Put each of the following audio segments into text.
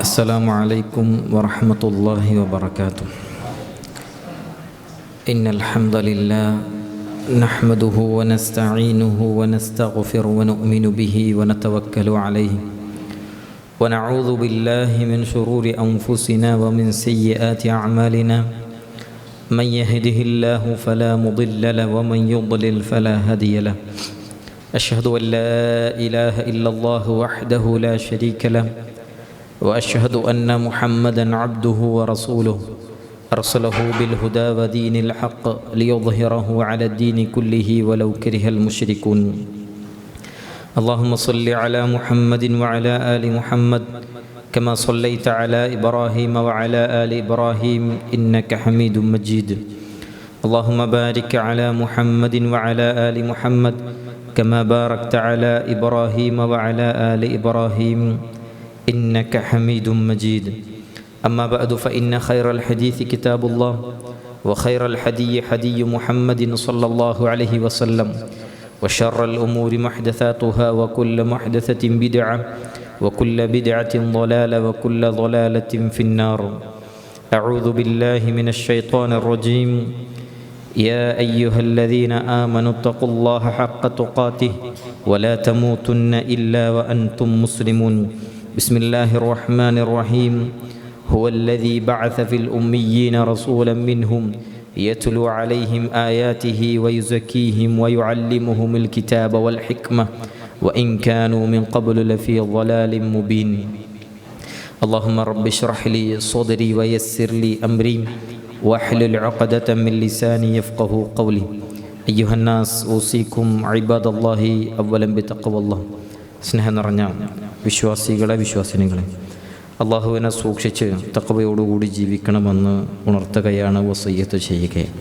السلام عليكم ورحمة الله وبركاته. إن الحمد لله نحمده ونستعينه ونستغفر ونؤمن به ونتوكل عليه ونعوذ بالله من شرور أنفسنا ومن سيئات أعمالنا. من يهده الله فلا مضل له ومن يضلل فلا هادي له. أشهد أن لا إله إلا الله وحده لا شريك له وأشهد أن محمدًا عبده ورسوله أرسله بالهدى ودين الحق ليظهره على الدين كله ولو كره المشركون. اللهم صل على محمد وعلى آل محمد كما صليت على إبراهيم وعلى آل إبراهيم إنك حميد مجيد. اللهم بارك على محمد وعلى آل محمد كما باركت على إبراهيم وعلى آل إبراهيم إنك حميد مجيد. أما بعد فإن خير الحديث كتاب الله وخير الحدي حدي محمد صلى الله عليه وسلم وشر الأمور محدثاتها وكل محدثة بدعة وكل بدعة ضلالة وكل ضلالة في النار. أعوذ بالله من الشيطان الرجيم. يا أيها الذين آمنوا اتقوا الله حق تقاته ولا تموتن إلا وأنتم مسلمون. بسم الله الرحمن الرحيم. هو الذي بعث في الأميين رسولا منهم يتلو عليهم آياته ويزكيهم ويعلمهم الكتاب والحكمة وإن كانوا من قبل لفي ضلال مبين. اللهم رب اشرح لي صدري ويسر لي أمري واحلل عقدة من لساني يفقه قولي. أيها الناس أوصيكم عباد الله أولا بتقوى الله. സ്നേഹം നിറഞ്ഞ വിശ്വാസികളെ വിശ്വാസിനികളെ, അള്ളാഹുവിനെ സൂക്ഷിച്ച് തഖ്വയോടുകൂടി ജീവിക്കണമെന്ന് ഉണർത്തുകയാണ്, വസിയ്യത്ത് ചെയ്യുകയാണ്.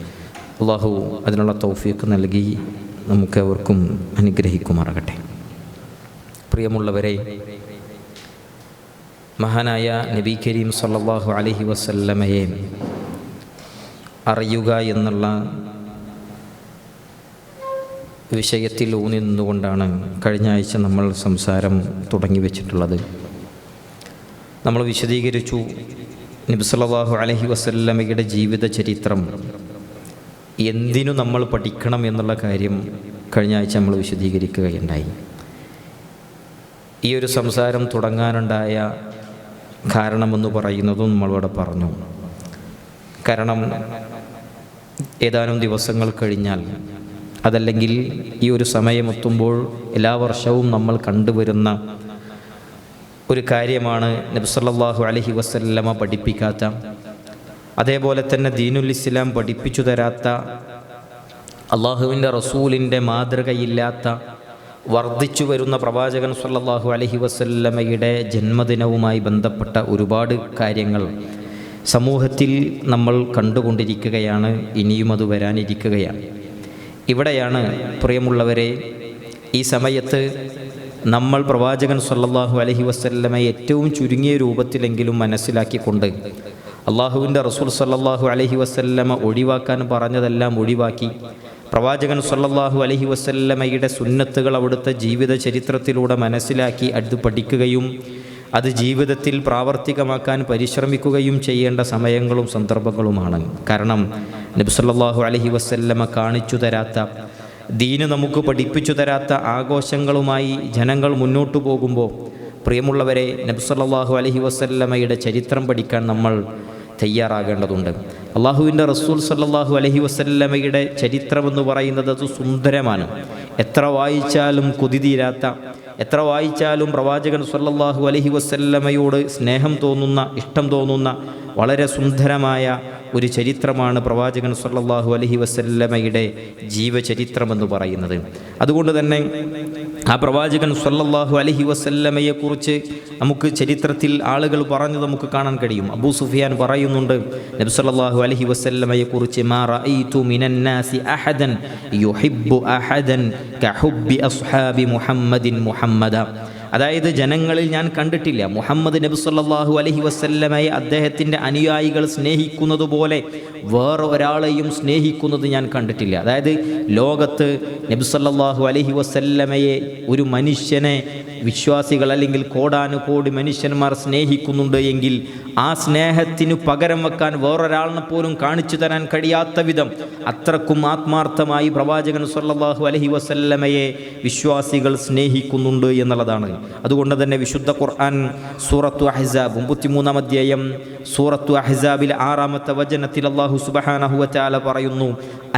അള്ളാഹു അതിനുള്ള തൗഫീഖ് നൽകി നമുക്കെവർക്കും അനുഗ്രഹിക്കുമാറാകട്ടെ. പ്രിയമുള്ളവരെ, മഹാനായ നബി കരീം സല്ലല്ലാഹു അലൈഹി വസല്ലമയെ അറിയുക എന്നുള്ള വിഷയത്തിൽ ഊന്നി നിന്നുകൊണ്ടാണ് കഴിഞ്ഞ ആഴ്ച നമ്മൾ സംസാരം തുടങ്ങി വെച്ചിട്ടുള്ളത്. നമ്മൾ വിശദീകരിച്ചു നബി സല്ലല്ലാഹു അലൈഹി വസല്ലമയുടെ ജീവിത ചരിത്രം എന്തിനു നമ്മൾ പഠിക്കണം എന്നുള്ള കാര്യം കഴിഞ്ഞ ആഴ്ച നമ്മൾ വിശദീകരിക്കുകയുണ്ടായി. ഈ ഒരു സംസാരം തുടങ്ങാനുണ്ടായ കാരണമെന്ന് പറയുന്നതും നമ്മളിവിടെ പറഞ്ഞു. കാരണം ഏതാനും ദിവസങ്ങൾ കഴിഞ്ഞാൽ, അതല്ലെങ്കിൽ ഈ ഒരു സമയമെത്തുമ്പോൾ എല്ലാ വർഷവും നമ്മൾ കണ്ടുവരുന്ന ഒരു കാര്യമാണ് നബി സല്ലല്ലാഹു അലൈഹി വസല്ലമ പഠിപ്പിക്കാത്ത, അതേപോലെ തന്നെ ദീനുൽ ഇസ്ലാം പഠിപ്പിച്ചു തരാത്ത, അള്ളാഹുവിൻ്റെ റസൂലിൻ്റെ മാതൃകയില്ലാത്ത, വർദ്ധിച്ചു വരുന്ന പ്രവാചകൻ സല്ലല്ലാഹു അലൈഹി വസല്ലമയുടെ ജന്മദിനവുമായി ബന്ധപ്പെട്ട ഒരുപാട് കാര്യങ്ങൾ സമൂഹത്തിൽ നമ്മൾ കണ്ടുകൊണ്ടിരിക്കുകയാണ്. ഇനിയും അത് വരാനിരിക്കുകയാണ്. ഇവിടെയാണ് പ്രിയമുള്ളവരെ, ഈ സമയത്ത് നമ്മൾ പ്രവാചകൻ സല്ലല്ലാഹു അലൈഹി വസല്ലമയെ ഏറ്റവും ചുരുങ്ങിയ രൂപത്തിലെങ്കിലും മനസ്സിലാക്കിക്കൊണ്ട് അള്ളാഹുവിൻ്റെ റസൂൽ സല്ലല്ലാഹു അലൈഹി വസല്ലമ ഒഴിവാക്കാൻ പറഞ്ഞതെല്ലാം ഒഴിവാക്കി പ്രവാചകൻ സല്ലല്ലാഹു അലൈഹി വസല്ലമയുടെ സുന്നത്തുകൾ അവിടുത്തെ ജീവിത ചരിത്രത്തിലൂടെ മനസ്സിലാക്കി അത് പഠിക്കുകയും അത് ജീവിതത്തിൽ പ്രാവർത്തികമാക്കാൻ പരിശ്രമിക്കുകയും ചെയ്യേണ്ട സമയങ്ങളും സന്ദർഭങ്ങളുമാണ്. കാരണം നബി സല്ലല്ലാഹു അലൈഹി വസല്ലമ കാണിച്ചു തരാത്ത, ദീന് നമുക്ക് പഠിപ്പിച്ചു തരാത്ത ആഘോഷങ്ങളുമായി ജനങ്ങൾ മുന്നോട്ടു പോകുമ്പോൾ, പ്രിയമുള്ളവരെ, നബി സല്ലല്ലാഹു അലൈഹി വസല്ലമയുടെ ചരിത്രം പഠിക്കാൻ നമ്മൾ തയ്യാറാകേണ്ടതുണ്ട്. അള്ളാഹുവിൻ്റെ റസൂൽ സല്ലല്ലാഹു അലൈഹി വസല്ലമയുടെ ചരിത്രമെന്ന് പറയുന്നത് അത് സുന്ദരമാണ്. എത്ര വായിച്ചാലും കൊതി തീരാത്ത, എത്ര വായിച്ചാലും പ്രവാചകൻ സല്ലല്ലാഹു അലൈഹി വസല്ലമയോട് സ്നേഹം തോന്നുന്ന, ഇഷ്ടം തോന്നുന്ന വളരെ സുന്ദരമായ ഒരു ചരിത്രമാണ് പ്രവാചകൻ സല്ലല്ലാഹു അലൈഹി വസല്ലമയുടെ ജീവചരിത്രമെന്ന് പറയുന്നത്. അതുകൊണ്ട് തന്നെ ആ പ്രവാചകൻ സല്ലല്ലാഹു അലൈഹി വസല്ലമയെക്കുറിച്ച് നമുക്ക് ചരിത്രത്തിൽ ആളുകൾ പറഞ്ഞു നമുക്ക് കാണാൻ കഴിയും. അബൂ സുഫിയാൻ പറയുന്നുണ്ട് നബി സല്ലല്ലാഹു അലൈഹി വസല്ലമയെക്കുറിച്ച്, മാ റഅയ്തു മിനൻ നാസി അഹദൻ യുഹിബ്ബു അഹദൻ കഹുബ്ബി അസ്ഹാബി മുഹമ്മദിൻ മുഹമ്മദ. അതായത് ജനങ്ങളിൽ ഞാൻ കണ്ടിട്ടില്ല മുഹമ്മദ് നബി സല്ലല്ലാഹു അലൈഹി വസല്ലമയെ അദ്ദേഹത്തിൻ്റെ അനുയായികൾ സ്നേഹിക്കുന്നത് പോലെ വേറെ ഒരാളെയും സ്നേഹിക്കുന്നത് ഞാൻ കണ്ടിട്ടില്ല. അതായത് ലോകത്ത് നബി സല്ലല്ലാഹു അലൈഹി വസല്ലമയെ ഒരു മനുഷ്യനെ വിശ്വാസികൾ അല്ലെങ്കിൽ കോടാനുകോടി മനുഷ്യന്മാർ സ്നേഹിക്കുന്നുണ്ട് എങ്കിൽ ആ സ്നേഹത്തിന് പകരം വെക്കാൻ വേറൊരാളിനെ പോലും കാണിച്ചു തരാൻ കഴിയാത്ത വിധം അത്രക്കും ആത്മാർത്ഥമായി പ്രവാചകൻ സ്വല്ലല്ലാഹു അലൈഹി വസല്ലമയെ വിശ്വാസികൾ സ്നേഹിക്കുന്നുണ്ട് എന്നുള്ളതാണ്. അതുകൊണ്ട് തന്നെ വിശുദ്ധ ഖുർആൻ സൂറത്തു അഹ്സാബ് 33-ാം അധ്യായം സൂറത്തു അഹ്സാബിലെ 6-ാമത്തെ വചനത്തിൽ അല്ലാഹു സുബ്ഹാനഹു വ തആല പറയുന്നു,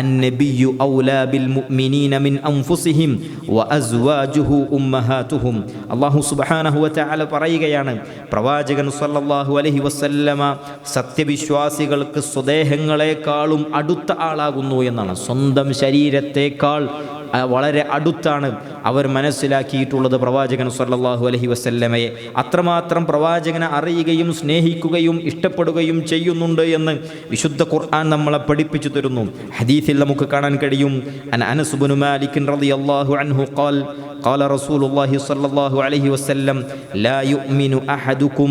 അന്നബിയ്യു ഔലാ ബിൽ മുഅ്മിനീന മിൻ അൻഫുസിഹിം വഅസ്വാജുഹു ഉമ്മഹാതുഹും. അല്ലാഹു സുബ്ഹാനഹു വ തആല പറയുകയാണ്, പ്രവാചകൻ സ്വല്ലല്ലാഹു അലൈഹി വസല്ലമ സത്യവിശ്വാസികൾക്ക് സ്വദേഹങ്ങളെക്കാളും അടുത്ത ആളാകുന്നു എന്നാണ്. സ്വന്തം ശരീരത്തെക്കാൾ വളരെ അടുത്താണ് അവർ മനസ്സിലാക്കിയിട്ടുള്ളത് പ്രവാചകൻ സ്വല്ലല്ലാഹു അലൈഹി വസല്ലമയെ. അത്രമാത്രം പ്രവാചകനെ അറിയുകയും സ്നേഹിക്കുകയും ഇഷ്ടപ്പെടുകയും ചെയ്യുന്നുണ്ട് എന്ന് വിശുദ്ധ ഖുർആൻ നമ്മളെ പഠിപ്പിച്ചു തരുന്നു. ഹദീസിൽ നമുക്ക് കാണാൻ കഴിയും, അനസ് ഇബ്നു മാലിക് റളിയല്ലാഹു അൻഹു ഖാൽ قال رسول الله صلى الله عليه وسلم لا يؤمن أحدكم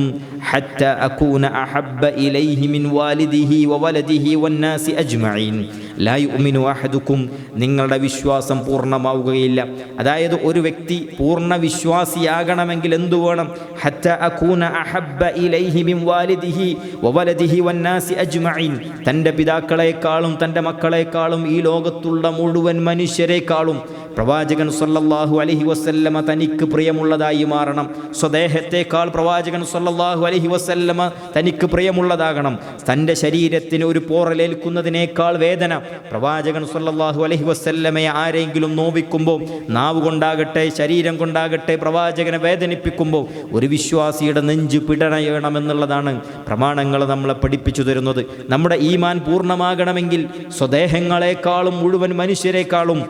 حتى أكون أحب إليه من والده وولده والناس أجمعين. لا يؤمن أحدكم, നിങ്ങളുടെ വിശ്വാസം പൂർണ്ണമാവുകയില്ല. അതായത് ഒരു വ്യക്തി പൂർണ്ണ വിശ്വാസിയാകണമെങ്കിൽ എന്തു വേണം? ഹത്താ അകൂന അഹബ്ബ ഇലൈഹി മിൻ വാലിദിഹി വവലദിഹി വന്നാസി അജ്മഈൻ. തൻ്റെ പിതാക്കളെക്കാളും തൻ്റെ മക്കളെക്കാളും ഈ ലോകത്തുള്ള മുഴുവൻ മനുഷ്യരെക്കാളും പ്രവാചകൻ സ്വല്ലല്ലാഹു അലൈഹി വസല്ലമ തനിക്ക് പ്രിയമുള്ളതായി മാറണം. സ്വദേഹത്തേക്കാൾ പ്രവാചകൻ സ്വല്ലല്ലാഹു അലൈഹി വസല്ലമ തനിക്ക് പ്രിയമുള്ളതാകണം. തൻ്റെ ശരീരത്തിന് ഒരു പോറലേൽക്കുന്നതിനേക്കാൾ വേദന പ്രവാചകൻ സ്വല്ലല്ലാഹു അലൈഹി വസല്ലമയെ ആരെങ്കിലും നോവിക്കുമ്പോൾ, നാവ് കൊണ്ടാകട്ടെ ശരീരം കൊണ്ടാകട്ടെ പ്രവാചകനെ വേദനിപ്പിക്കുമ്പോൾ ഒരു വിശ്വാസിയുടെ നെഞ്ച് പിടയണമെന്നുള്ളതാണ് പ്രമാണങ്ങൾ നമ്മളെ പഠിപ്പിച്ചു തരുന്നത്. നമ്മുടെ ഈമാൻ പൂർണ്ണമാകണമെങ്കിൽ സ്വദേഹങ്ങളെക്കാളും മുഴുവൻ മനുഷ്യരെക്കാളും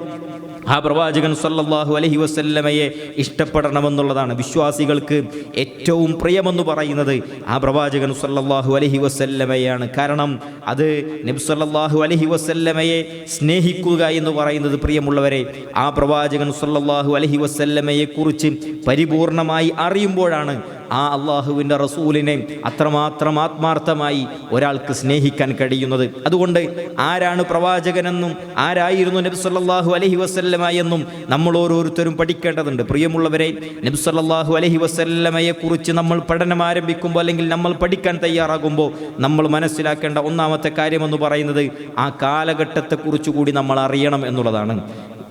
ആ പ്രവാചകൻ സ്വല്ലല്ലാഹു അലൈഹി വസല്ലമയെ ഇഷ്ടപ്പെടണമെന്നുള്ളതാണ്. വിശ്വാസികൾക്ക് ഏറ്റവും പ്രിയമെന്ന് പറയുന്നത് ആ പ്രവാചകൻ സ്വല്ലല്ലാഹു അലൈഹി വസല്ലമയാണ്. കാരണം അത് നബി സ്വല്ലല്ലാഹു അലൈഹി വസല്ലമയെ സ്നേഹിക്കുക എന്ന് പറയുന്നത്, പ്രിയമുള്ളവരെ, ആ പ്രവാചകൻ സ്വല്ലല്ലാഹു അലൈഹി വസല്ലമയെ കുറിച്ച് പരിപൂർണമായി അറിയുമ്പോഴാണ് ആ അള്ളാഹുവിൻ്റെ റസൂലിനെ അത്രമാത്രം ആത്മാർത്ഥമായി ഒരാൾക്ക് സ്നേഹിക്കാൻ കഴിയുന്നത്. അതുകൊണ്ട് ആരാണ് പ്രവാചകനെന്നും ആരായിരുന്നു നബി സല്ലല്ലാഹു അലൈഹി വസല്ലമ എന്നും നമ്മൾ ഓരോരുത്തരും പഠിക്കേണ്ടതുണ്ട്. പ്രിയമുള്ളവരെ, നബി സല്ലല്ലാഹു അലൈഹി വസല്ലമയെ കുറിച്ച് നമ്മൾ പഠനം ആരംഭിക്കുമ്പോൾ അല്ലെങ്കിൽ നമ്മൾ പഠിക്കാൻ തയ്യാറാകുമ്പോൾ നമ്മൾ മനസ്സിലാക്കേണ്ട ഒന്നാമത്തെ കാര്യമെന്ന് പറയുന്നത് ആ കാലഘട്ടത്തെക്കുറിച്ച് കൂടി നമ്മൾ അറിയണം എന്നുള്ളതാണ്.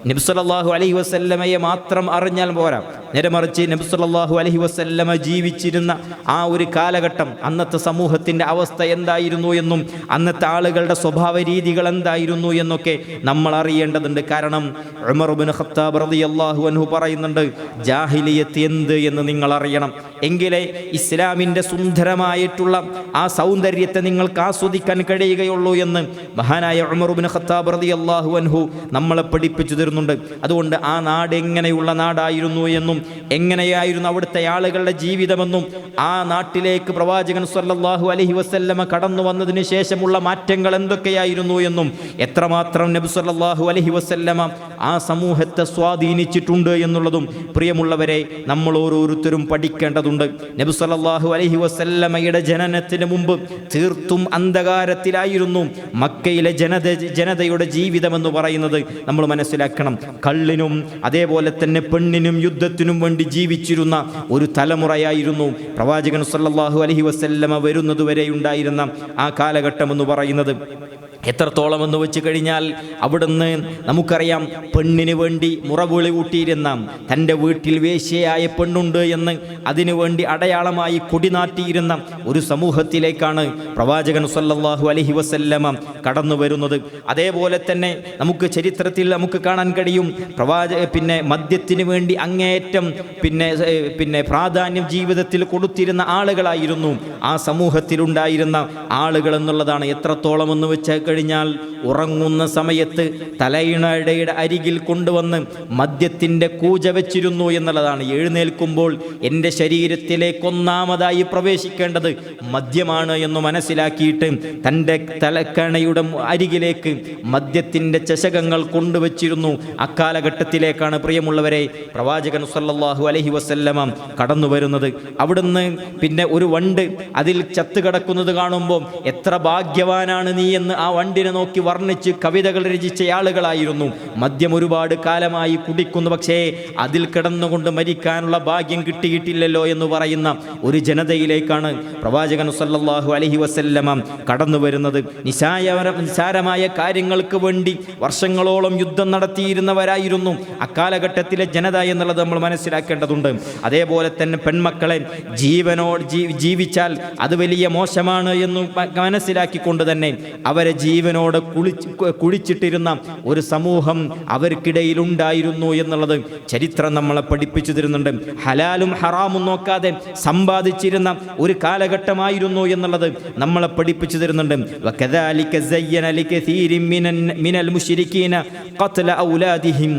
നബി സല്ലല്ലാഹു അലൈഹി വസല്ലമയെ മാത്രം അറിഞ്ഞാൽ പോരാ, നേരെ മറിച്ച് നബി സല്ലല്ലാഹു അലൈഹി വസല്ലമ ജീവിച്ചിരുന്ന ആ ഒരു കാലഘട്ടം, അന്നത്തെ സമൂഹത്തിൻ്റെ അവസ്ഥ എന്തായിരുന്നു എന്നും അന്നത്തെ ആളുകളുടെ സ്വഭാവ രീതികൾ എന്തായിരുന്നു എന്നൊക്കെ നമ്മൾ അറിയേണ്ടതുണ്ട്. കാരണം ഉമർ ഇബ്നു ഖത്താബ് റളിയല്ലാഹു അൻഹു പറയുന്നുണ്ട്, ജാഹിലിയത്ത് എന്ത് എന്ന് നിങ്ങൾ അറിയണം, എങ്കിലേ ഇസ്ലാമിൻ്റെ സുന്ദരമായിട്ടുള്ള ആ സൗന്ദര്യത്തെ നിങ്ങൾക്ക് ആസ്വദിക്കാൻ കഴിയുകയുള്ളൂ എന്ന് മഹാനായ ഉമർ ഇബ്നു ഖത്താബ് റളിയല്ലാഹു അൻഹു നമ്മളെ പഠിപ്പിച്ചു തരുന്നു. അതുകൊണ്ട് ആ നാട് എങ്ങനെയുള്ള നാടായിരുന്നു എന്നും എങ്ങനെയായിരുന്നു അവിടുത്തെ ആളുകളുടെ ജീവിതമെന്നും ആ നാട്ടിലേക്ക് പ്രവാചകൻ സ്വല്ലല്ലാഹു അലൈഹി വസല്ലമ കടന്നു വന്നതിന് ശേഷമുള്ള മാറ്റങ്ങൾ എന്തൊക്കെയായിരുന്നു എന്നും എത്രമാത്രം നബി സ്വല്ലല്ലാഹു അലൈഹി വസല്ലമ ആ സമൂഹത്തെ സ്വാധീനിച്ചിട്ടുണ്ട് എന്നുള്ളതും പ്രിയമുള്ളവരെ നമ്മൾ ഓരോരുത്തരും പഠിക്കേണ്ടതുണ്ട്. നബി സ്വല്ലല്ലാഹു അലൈഹി വസല്ലമയുടെ ജനനത്തിന് മുമ്പ് തീർത്തും അന്ധകാരത്തിലായിരുന്നു മക്കയിലെ ജനതയുടെ ജീവിതമെന്ന് പറയുന്നത് നമ്മൾ മനസ്സിലാക്കണം. കള്ളിനും അതേപോലെ തന്നെ പെണ്ണിനും യുദ്ധത്തിനും വേണ്ടി ജീവിച്ചിരുന്ന ഒരു തലമുറയായിരുന്നു പ്രവാചകൻ സ്വല്ലല്ലാഹു അലൈഹി വസല്ലമ വരുന്നതുവരെ ഉണ്ടായിരുന്ന ആ കാലഘട്ടം എന്ന് പറയുന്നത്. എത്രത്തോളം എന്ന് വെച്ച് കഴിഞ്ഞാൽ അവിടുന്ന് നമുക്കറിയാം, പെണ്ണിന് വേണ്ടി മുറവിളി കൂട്ടിയിരുന്ന, തൻ്റെ വീട്ടിൽ വേശ്യയായ പെണ്ണുണ്ട് എന്ന് അതിനുവേണ്ടി അടയാളമായി കൊടിനാട്ടിയിരുന്ന ഒരു സമൂഹത്തിലേക്കാണ് പ്രവാചകൻ സ്വല്ലല്ലാഹു അലൈഹി വസല്ലമ കടന്നു വരുന്നത്. അതേപോലെ തന്നെ നമുക്ക് ചരിത്രത്തിൽ നമുക്ക് കാണാൻ കഴിയും, മദ്യത്തിന് വേണ്ടി അങ്ങേയറ്റം പ്രാധാന്യം ജീവിതത്തിൽ കൊടുത്തിരുന്ന ആളുകളായിരുന്നു ആ സമൂഹത്തിലുണ്ടായിരുന്ന ആളുകൾ എന്നുള്ളതാണ്. എത്രത്തോളം എന്ന് വെച്ചാൽ കഴിഞ്ഞാൽ ഉറങ്ങുന്ന സമയത്ത് തലയിണയുടെ അരികിൽ കൊണ്ടുവന്ന് മദ്യത്തിൻ്റെ കൂജ വെച്ചിരുന്നു എന്നുള്ളതാണ്. എഴുന്നേൽക്കുമ്പോൾ എൻ്റെ ശരീരത്തിലേക്ക് ഒന്നാമതായി പ്രവേശിക്കേണ്ടത് മദ്യമാണ് എന്ന് മനസ്സിലാക്കിയിട്ട് തൻ്റെ തലക്കണയുടെ അരികിലേക്ക് മദ്യത്തിൻ്റെ ചഷകങ്ങൾ കൊണ്ടുവച്ചിരുന്നു. അക്കാലഘട്ടത്തിലേക്കാണ് പ്രിയമുള്ളവരെ പ്രവാചകൻ സ്വല്ലല്ലാഹു അലൈഹി വസല്ലമ കടന്നു വരുന്നത്. അവിടുന്ന് ഒരു വണ്ട് അതിൽ ചത്തു കിടക്കുന്നത് കാണുമ്പോൾ എത്ര ഭാഗ്യവാനാണ് നീ എന്ന് ആ വണ്ടിനെ നോക്കി വർണ്ണിച്ച് കവിതകൾ രചിച്ച ആളുകളായിരുന്നു. മദ്യം ഒരുപാട് കാലമായി കുടിക്കുന്നു, പക്ഷേ അതിൽ കിടന്നുകൊണ്ട് മരിക്കാനുള്ള ഭാഗ്യം കിട്ടിയിട്ടില്ലല്ലോ എന്ന് പറയുന്ന ഒരു ജനതയിലേക്കാണ് പ്രവാചകൻ സല്ലല്ലാഹു അലൈഹി വസല്ലമ കടന്നു വരുന്നത്. നിസാരമായ കാര്യങ്ങൾക്ക് വേണ്ടി വർഷങ്ങളോളം യുദ്ധം നടത്തിയിരുന്നവരായിരുന്നു അക്കാലഘട്ടത്തിലെ ജനത എന്നുള്ളത് നമ്മൾ മനസ്സിലാക്കേണ്ടതുണ്ട്. അതേപോലെ തന്നെ പെൺമക്കളെ ജീവിച്ചാൽ അത് വലിയ മോശമാണ് എന്ന് മനസ്സിലാക്കിക്കൊണ്ട് തന്നെ അവരെ ജീവനോട് കുഴിച്ചിട്ടിരുന്ന ഒരു സമൂഹം അവർക്കിടയിൽ ഉണ്ടായിരുന്നു എന്നുള്ളത് ചരിത്രം നമ്മളെ പഠിപ്പിച്ചു തരുന്നുണ്ട്. ഹലാലും ഹറാമും നോക്കാതെ സമ്പാദിച്ചിരുന്ന ഒരു കാലഘട്ടമായിരുന്നു എന്നുള്ളത് നമ്മളെ പഠിപ്പിച്ചു തരുന്നുണ്ട്. വകദാലിക സയ്യന ലികസീരിൻ മിനൽ മുശ്രികീന ഖത്ല ഔലാദിഹിം.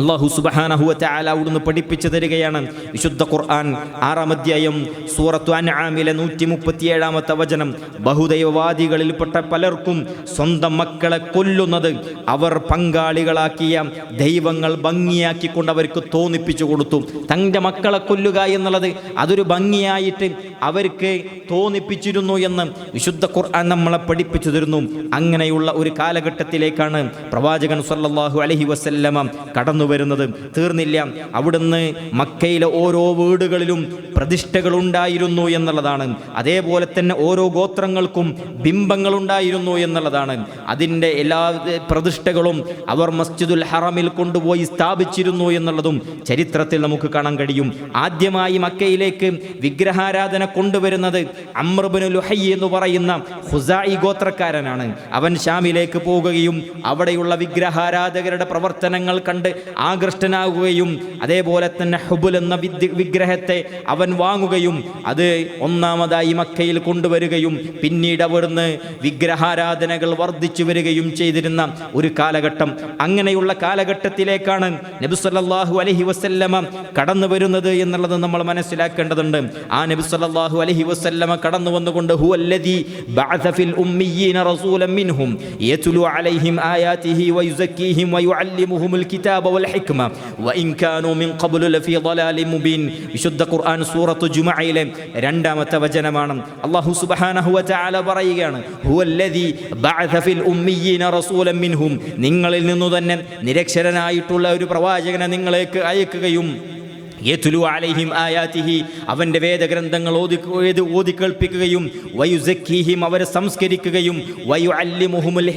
അല്ലാഹു സുബ്ഹാനഹു വ തആല അവിടുന്ന് പഠിപ്പിച്ചു തരികയാണ്. വിശുദ്ധ ഖുർആൻ 6-ാം അധ്യായം സൂറത്തു അൻആമിലെ 137-ാമത്തെ വചനം, ബഹുദൈവവാദികളിൽപ്പെട്ട പലർക്കും സ്വന്തം മക്കളെ കൊല്ലുന്നത് അവർ പങ്കാളികളാക്കിയ ദൈവങ്ങൾ ഭംഗിയാക്കിക്കൊണ്ട് അവർക്ക് തോന്നിപ്പിച്ചു കൊടുത്തു. തൻ്റെ മക്കളെ കൊല്ലുക എന്നുള്ളത് അതൊരു ഭംഗിയായിട്ട് അവർക്ക് തോന്നിപ്പിച്ചിരുന്നു എന്ന് വിശുദ്ധ ഖുർആൻ നമ്മളെ പഠിപ്പിച്ചു തരുന്നു. അങ്ങനെയുള്ള ഒരു കാലഘട്ടത്തിലേക്കാണ് പ്രവാചകൻ സല്ലല്ലാഹു അലൈഹി വസല്ലമ കടന്നു വരുന്നത്. തീർന്നില്ല, അവിടുന്ന് മക്കയിലെ ഓരോ വീടുകളിലും പ്രതിഷ്ഠകൾ ഉണ്ടായിരുന്നു എന്നുള്ളതാണ്. അതേപോലെ തന്നെ ഓരോ ഗോത്രങ്ങൾക്കും ബിംബങ്ങൾ ഉണ്ടായിരുന്നു എന്നുള്ളതാണ്. അതിൻ്റെ എല്ലാ പ്രതിഷ്ഠകളും അവർ മസ്ജിദുൽ ഹറമിൽ കൊണ്ടുപോയി സ്ഥാപിച്ചിരുന്നു എന്നുള്ളതും ചരിത്രത്തിൽ നമുക്ക് കാണാൻ കഴിയും. ആദ്യമായി മക്കയിലേക്ക് വിഗ്രഹാരാധന കൊണ്ടുവരുന്നത് അംർ ഇബ്നു ലുഹൈ എന്ന് പറയുന്ന ഖുസാഇ ഗോത്രക്കാരനാണ്. അവൻ ഷാമിലേക്ക് പോകുകയും അവിടെയുള്ള വിഗ്രഹാരാധകരുടെ പ്രവർത്തനങ്ങൾ കണ്ട് ആകൃഷ്ടനാകുകയും അതേപോലെ തന്നെ ഹുബുൽ എന്ന വിഗ്രഹത്തെ അവൻ വാങ്ങുകയും അത് ഒന്നാമതായി മക്കയിൽ കൊണ്ടുവരികയും പിന്നീട് അവിടുന്ന് വിഗ്രഹാരാധനകൾ വർദ്ധിച്ചു വരികയും ചെയ്തിരുന്ന ഒരു കാലഘട്ടം. അങ്ങനെയുള്ള കാലഘട്ടത്തിലേക്കാണ് നബി സല്ലല്ലാഹു അലൈഹി വസല്ലമ കടന്നു വരുന്നത് എന്നുള്ളത് നമ്മൾ മനസ്സിലാക്കേണ്ടതുണ്ട്. ആ നബി സല്ലല്ലാഹു അലൈഹി വസല്ലമ കടന്നു വന്നുകൊണ്ട് ഹുവല്ലദീ ബഅസ ഫിൽ ഉമ്മിയീന റസൂലൻ മിൻഹും യത്ലു അലൈഹിം ആയാതിഹി വയുസക്കീഹിം വയുഅല്ലിമുഹുൽ കിതാബ വൽ ഹിക്മ വഇൻ കാനൂ മിൻ ഖബ്ലു ലഫീ ളലാലിൻ മുബീൻ. വിശുദ്ധ ഖുർആൻ സൂറത്തു ജുമുഅയിലെ 2-ാമത്തെ വചനമാണ്. അല്ലാഹു സുബ്ഹാനഹു വ തആല പറയുകയാണ്, ഹുവല്ലദീ ബഅസ ഫിൽ ഉമ്മിയീന റസൂലൻ മിൻഹും, നിങ്ങളിൽ നിന്നു തന്നെ നിരക്ഷരനായിട്ടുള്ള ഒരു പ്രവാചകനെ നിങ്ങളേക്ക് അയക്കുകയും യത്ലു അലൈഹിം ആയാതിഹി, അവൻ്റെ വേദഗ്രന്ഥങ്ങൾ ഓതി കേൾപ്പിക്കുകയും വയുസക്കീഹിം, അവരെ സംസ്കരിക്കുകയും വയുഅല്ലിമുഹുൽ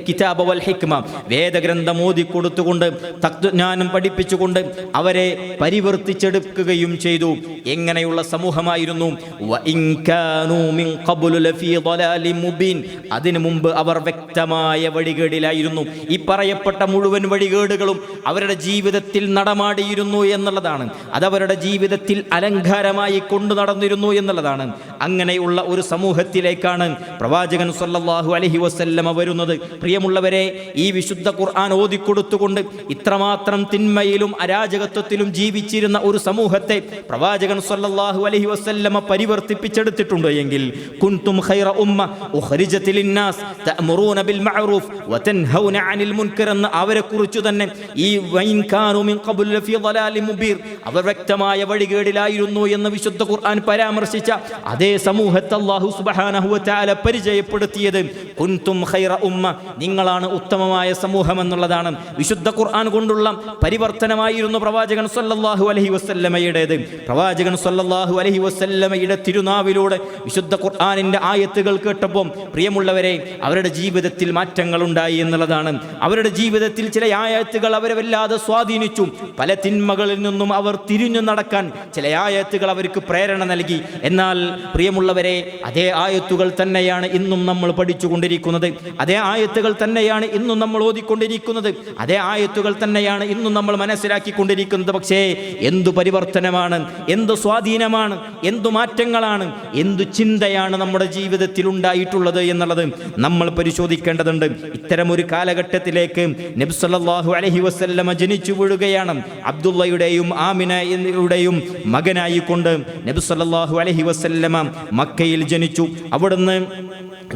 കിതാബ വൽ ഹിക്മ, വേദഗ്രന്ഥം ഓതി കൊടുത്തുകൊണ്ട് തത്വജ്ഞാനം പഠിപ്പിച്ചുകൊണ്ട് അവരെ പരിവർത്തിച്ചെടുക്കുകയും ചെയ്തു. എങ്ങനെയുള്ള സമൂഹമായിരുന്നു? വഇൻ കാനൂ മിൻ ഖബ്ലു ലഫീ ളലാലിൻ മുബീൻ, അതിനു മുമ്പ് അവർ വ്യക്തമായ വഴികേടിലായിരുന്നു. ഈ പറയപ്പെട്ട മുഴുവൻ വഴികേടുകളും അവരുടെ ജീവിതത്തിൽ നടമാടിയിരുന്നു എന്നുള്ളതാണ്. അതവരുടെ ജീവിതത്തിൽ അലങ്കാരമായി കൊണ്ടു നടന്നിരുന്നു എന്നുള്ളതാണ്. അങ്ങനെയുള്ള ഒരു സമൂഹത്തിലേക്കാണ് പ്രവാചകൻ സല്ലല്ലാഹു അലൈഹി വസല്ലമ വരുന്നത്. പ്രിയമുള്ളവരെ, ഈ വിശുദ്ധ ഖുർആൻ ഓതിക്കൊടുത്തുകൊണ്ട് ഇത്രമാത്രം തിന്മയിലും അരാജകത്വത്തിലും ജീവിച്ചിരുന്ന ഒരു സമൂഹത്തെ പ്രവാചകൻ സല്ലല്ലാഹു അലൈഹി വസല്ലമ പരിവർത്തിപ്പിച്ചെടുത്തിട്ടുണ്ട് എങ്കിൽ കുൻതും ഖൈറ ഉമ്മ ഉഖ്രിജത് ലിന്നാസ് തഅമുറൂന ബിൽ മഅറൂഫ് വതൻഹൗന അനിൽ മുൻകർ എന്ന് അവരെ കുറിച്ചു തന്നെ ഈ വൈൻ കാനൂ മിൻ ഖബ്ലു ലഫീ ളലാലിൻ മുബീൻ, അവർ വ്യക്തമായ വഴികേടിലായിരുന്നു എന്ന് വിശുദ്ധ ഖുർആൻ പരാമർശിച്ച അതേ സമൂഹത്തെ അല്ലാഹു സുബ്ഹാനഹു വ തആല പരിചയപ്പെടുത്തിയത് കുൻതും ഖൈറ ഉമ്മ, നിങ്ങളാണ് ഉത്തമമായ സമൂഹം എന്നുള്ളതാണ്. വിശുദ്ധ ഖുർആൻ കൊണ്ടുള്ള പരിവർത്തനമായിരുന്നു പ്രവാചകൻ സല്ലല്ലാഹു അലൈഹി വസല്ലമയുടേത്. പ്രവാചകൻ സല്ലല്ലാഹു അലൈഹി വസല്ലമയുടെ തിരുനാവിലൂടെ വിശുദ്ധ ഖുർആനിന്റെ ആയത്തുകൾ കേട്ടപ്പോൾ പ്രിയമുള്ളവരെ, അവരുടെ ജീവിതത്തിൽ മാറ്റങ്ങൾ ഉണ്ടായി എന്നുള്ളതാണ്. അവരുടെ ജീവിതത്തിൽ ചില ആയത്തുകൾ അവരെ വല്ലാതെ സ്വാധീനിച്ചു. പല തിന്മകളിൽ നിന്നും അവർ തിരിഞ്ഞു നടക്കാൻ ചില ആയത്തുകൾ അവർക്ക് പ്രേരണ നൽകി. എന്നാൽ പ്രിയമുള്ളവരെ, അതേ ആയത്തുകൾ തന്നെയാണ് ഇന്നും നമ്മൾ പഠിച്ചുകൊണ്ടിരിക്കുന്നത്. അതേ ആയത്തുകൾ തന്നെയാണ് ഇന്നും നമ്മൾ ഓതിക്കൊണ്ടിരിക്കുന്നത്. അതേ ആയത്തുകൾ തന്നെയാണ് ഇന്നും നമ്മൾ മനസ്സിലാക്കിക്കൊണ്ടിരിക്കുന്നത്. പക്ഷേ എന്തു പരിവർത്തനമാണ്, എന്തു സ്വാധീനമാണ്, എന്തു മാറ്റങ്ങളാണ്, എന്തു ചിന്തയാണ് നമ്മുടെ ജീവിതത്തിൽ ഉണ്ടായിട്ടുള്ളത് എന്നുള്ളത് നമ്മൾ പരിശോധിക്കേണ്ടതുണ്ട്. ഇത്തരമൊരു കാലഘട്ടത്തിലേക്ക് നബി സല്ലല്ലാഹു അലൈഹി വസല്ലമ ജനിച്ചു വീഴുകയാണ്. അബ്ദുള്ളയുടെയും ആമിനയുടെയും മകനായിക്കൊണ്ട് നബി സല്ലല്ലാഹു അലൈഹി വസല്ലമ മക്കയിൽ ജനിച്ചു. അവിടുന്ന്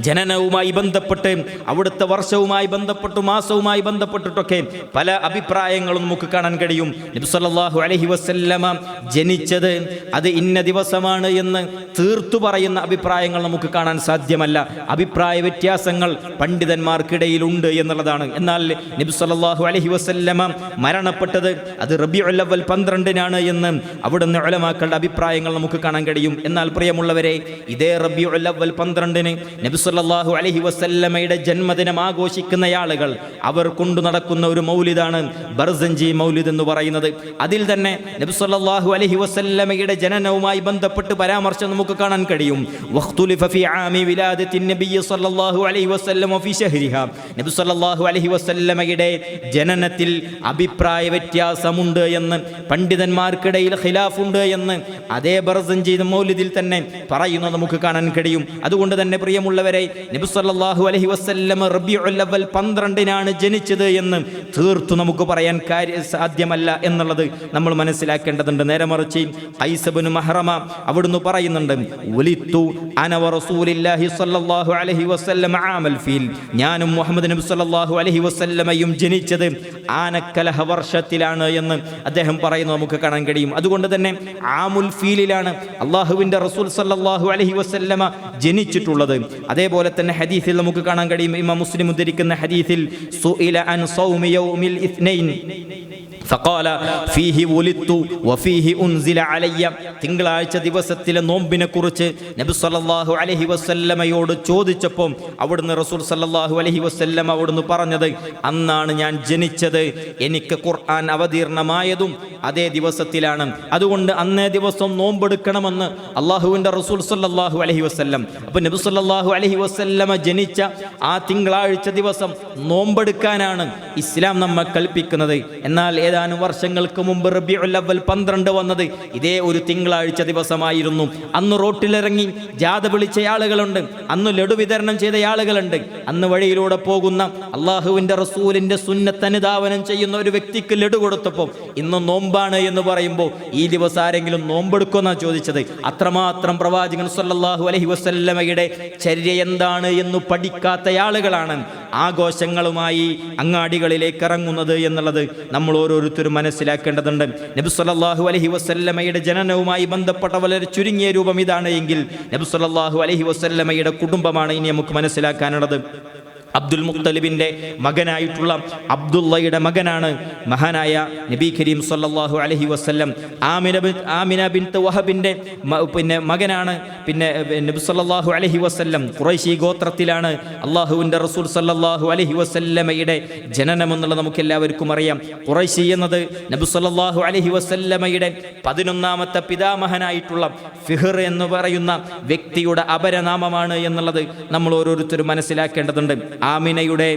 ജനനവുമായി ബന്ധപ്പെട്ട് അവിടുത്തെ വർഷവുമായി ബന്ധപ്പെട്ട് മാസവുമായി ബന്ധപ്പെട്ടിട്ടൊക്കെ പല അഭിപ്രായങ്ങളും നമുക്ക് കാണാൻ കഴിയും. നബി സല്ലല്ലാഹു അലൈഹി വസല്ലമ ജനിച്ചത് അത് ഇന്ന ദിവസമാണ് എന്ന് തീർത്തു പറയുന്ന അഭിപ്രായങ്ങൾ നമുക്ക് കാണാൻ സാധ്യമല്ല. അഭിപ്രായ വ്യത്യാസങ്ങൾ പണ്ഡിതന്മാർക്കിടയിലുണ്ട് എന്നുള്ളതാണ്. എന്നാൽ നബി സല്ലല്ലാഹു അലൈഹി വസല്ലമ മരണപ്പെട്ടത് അത് റബീഉൽ അവ്വൽ 12-നാണ് എന്ന് അവിടുന്ന് ഉലമാക്കളുടെ അഭിപ്രായങ്ങൾ നമുക്ക് കാണാൻ കഴിയും. എന്നാൽ പ്രിയമുള്ളവരെ, ഇതേ റബീഉൽ അവ്വൽ 12-ന് നബി സല്ലല്ലാഹു അലൈഹി വസല്ലമയുടെ ജന്മദിനം ആഘോഷിക്കുന്ന ആളുകൾ അവർ കൊണ്ടു നടക്കുന്ന ഒരു മൗലിദാണ് ബർസഞ്ചി മൗലിദ് എന്ന് പറയുന്നത്. അതിൽ തന്നെ നബി സല്ലല്ലാഹു അലൈഹി വസല്ലമയുടെ ജനനവുമായി ബന്ധപ്പെട്ട് പരാമർശം നമുക്ക് കാണാൻ കഴിയും. വഖ്തുലിഫ ഫീ ആമി വിലാദത്തിൻ നബി സല്ലല്ലാഹു അലൈഹി വസല്ലം ഫീ ശഹ്രിഹാ. നബി സല്ലല്ലാഹു അലൈഹി വസല്ലമയുടെ ജനനത്തിൽ അഭിപ്രായ വ്യത്യാസമുണ്ട് എന്ന്, പണ്ഡിതന്മാർക്കിടയിൽ ഖിലാഫുണ്ട് എന്ന് അതേ ബർസഞ്ചി മൗലിദിൽ തന്നെ പറയുന്നത് നമുക്ക് കാണാൻ കഴിയും. അതുകൊണ്ട് തന്നെ പ്രിയമുള്ളവരെ, നബി സല്ലല്ലാഹു അലൈഹി വസല്ലം റബീഉൽ അവ്വൽ 12-നാണ് ജനിച്ചത് എന്ന് തീർത്തു നമുക്ക് പറയാൻ സാധ്യമല്ല എന്നുള്ളത് നമ്മൾ മനസ്സിലാക്കേണ്ടതുണ്ട്. നേരെ മറിച്ച് ഖൈസ് ഇബ്നു മഹ്റമ അവിടുന്ന് പറയുന്നുണ്ട്, വലിത്തു അന വറസൂലുള്ളാഹി സ്വല്ലല്ലാഹു അലൈഹി വസല്ലം ആമൽ ഫീൽ. ഞാനും മുഹമ്മദ് നബി സ്വല്ലല്ലാഹു അലൈഹി വസല്ലമയും ജനിച്ചത് ആനക്കലഹ വർഷത്തിലാണ് എന്ന് അദ്ദേഹം പറയുന്നത് നമുക്ക് കാണാൻ കഴിയും. അതുകൊണ്ട് തന്നെ ആമുൽ ഫീലിലാണ് അല്ലാഹുവിൻ്റെ റസൂൽ സ്വല്ലല്ലാഹു അലൈഹി വസല്ലമ ജനിച്ചിട്ടുള്ളത്. അതേപോലെ തന്നെ ഹദീസിൽ നമുക്ക് കാണാൻ കഴിയും, ഇമാം മുസ്ലിം ഉദ്ധരിക്കുന്ന ഹദീസിൽ, സുഇല അൻ സൗമി യൗമിൽ ഇത്നൈൻ ഫഖാല ഫീഹി വുലിത്തു വഫീഹി ഉൻസില അലയ്യ. തിങ്കളാഴ്ച ദിവസത്തിലെ നോമ്പിനെ കുറിച്ച് നബി സല്ലല്ലാഹു അലൈഹി വസല്ലമയോട് ചോദിച്ചപ്പോൾ അവിടുന്ന് റസൂൽ സല്ലല്ലാഹു അലൈഹി വസല്ലമ അവിടുന്ന് പറഞ്ഞത്, അന്നാണ് ഞാൻ ജനിച്ചത്, എനിക്ക് ഖുർആൻ അവതീർണമായതും അതേ ദിവസത്തിലാണ്, അതുകൊണ്ട് അന്നേ ദിവസം നോമ്പെടുക്കണമെന്ന് അള്ളാഹുവിൻ്റെ റസൂൽ സല്ലല്ലാഹു അലൈഹി വസല്ലം. അപ്പോൾ നബി സല്ലല്ലാഹു അലൈഹി വസല്ലമ ജനിച്ച ആ തിങ്കളാഴ്ച ദിവസം നോമ്പെടുക്കാനാണ് ഇസ്ലാം നമ്മെ കൽപ്പിക്കുന്നത്. എന്നാൽ ഏതാനും വർഷങ്ങൾക്ക് മുമ്പ് റബീഉൽ അവ്വൽ 12 വന്നത് ഇതേ ഒരു തിങ്കളാഴ്ച ദിവസമായിരുന്നു. അന്ന് റോട്ടിലിറങ്ങി ജാഥ വിളിച്ച ആളുകളുണ്ട്, അന്ന് ലഡു വിതരണം ചെയ്ത ആളുകളുണ്ട്, അന്ന് വഴിയിലൂടെ പോകുന്ന അള്ളാഹുവിൻ്റെ റസൂലിൻ്റെ സുന്നത്ത് അനുധാവനം ചെയ്യുന്ന ഒരു വ്യക്തിക്ക് ലഡു കൊടുത്തപ്പോൾ ഇന്ന് നോമ്പാണ് എന്ന് പറയുമ്പോൾ ഈ ദിവസം ആരെങ്കിലും നോമ്പെടുക്കുമെന്നാണ് ചോദിച്ചത്. അത്രമാത്രം പ്രവാചകൻ സല്ലല്ലാഹു അലൈഹി വസല്ലമയുടെ ചര്യ എന്താണ് എന്ന് പഠിക്കാത്ത ആളുകളാണ് ആഘോഷങ്ങളുമായി അങ്ങാടികളിലേക്ക് ഇറങ്ങുന്നത് എന്നുള്ളത് നമ്മൾ ഓരോരുത്തരും മനസ്സിലാക്കേണ്ടതുണ്ട്. നബി സല്ലല്ലാഹു അലൈഹി വസല്ലമയുടെ ജനനവുമായി ബന്ധപ്പെട്ട വളരെ ചുരുങ്ങിയ രൂപം ഇതാണ് എങ്കിൽ നബി സല്ലല്ലാഹു അലൈഹി വസല്ലമയുടെ കുടുംബമാണ് ഇനി നമുക്ക് മനസ്സിലാക്കാനുള്ളത്. അബ്ദുൽ മുത്തലിബിൻ്റെ മകനായിട്ടുള്ള അബ്ദുള്ളയുടെ മകനാണ് മഹാനായ നബി കരീം സല്ലല്ലാഹു അലൈഹി വസല്ലം. ആമിന ബിൻത്ത് വഹബിൻ്റെ മകനാണ് നബി സല്ലല്ലാഹു അലൈഹി വസല്ലം. ഖുറൈശി ഗോത്രത്തിലാണ് അള്ളാഹുവിൻ്റെ റസൂൽ സല്ലല്ലാഹു അലൈഹി വസല്ലമയുടെ ജനനം എന്നുള്ളത് നമുക്ക് എല്ലാവർക്കും അറിയാം. ഖുറൈശി എന്നത് നബി സല്ലല്ലാഹു അലൈഹി വസല്ലമയുടെ 11ാമത്തെ പിതാമഹനായിട്ടുള്ള ഫിഹ്ർ എന്ന് പറയുന്ന വ്യക്തിയുടെ അപരനാമമാണ് എന്നുള്ളത് നമ്മൾ ഓരോരുത്തരും മനസ്സിലാക്കേണ്ടതുണ്ട്. ആമിനയുടെ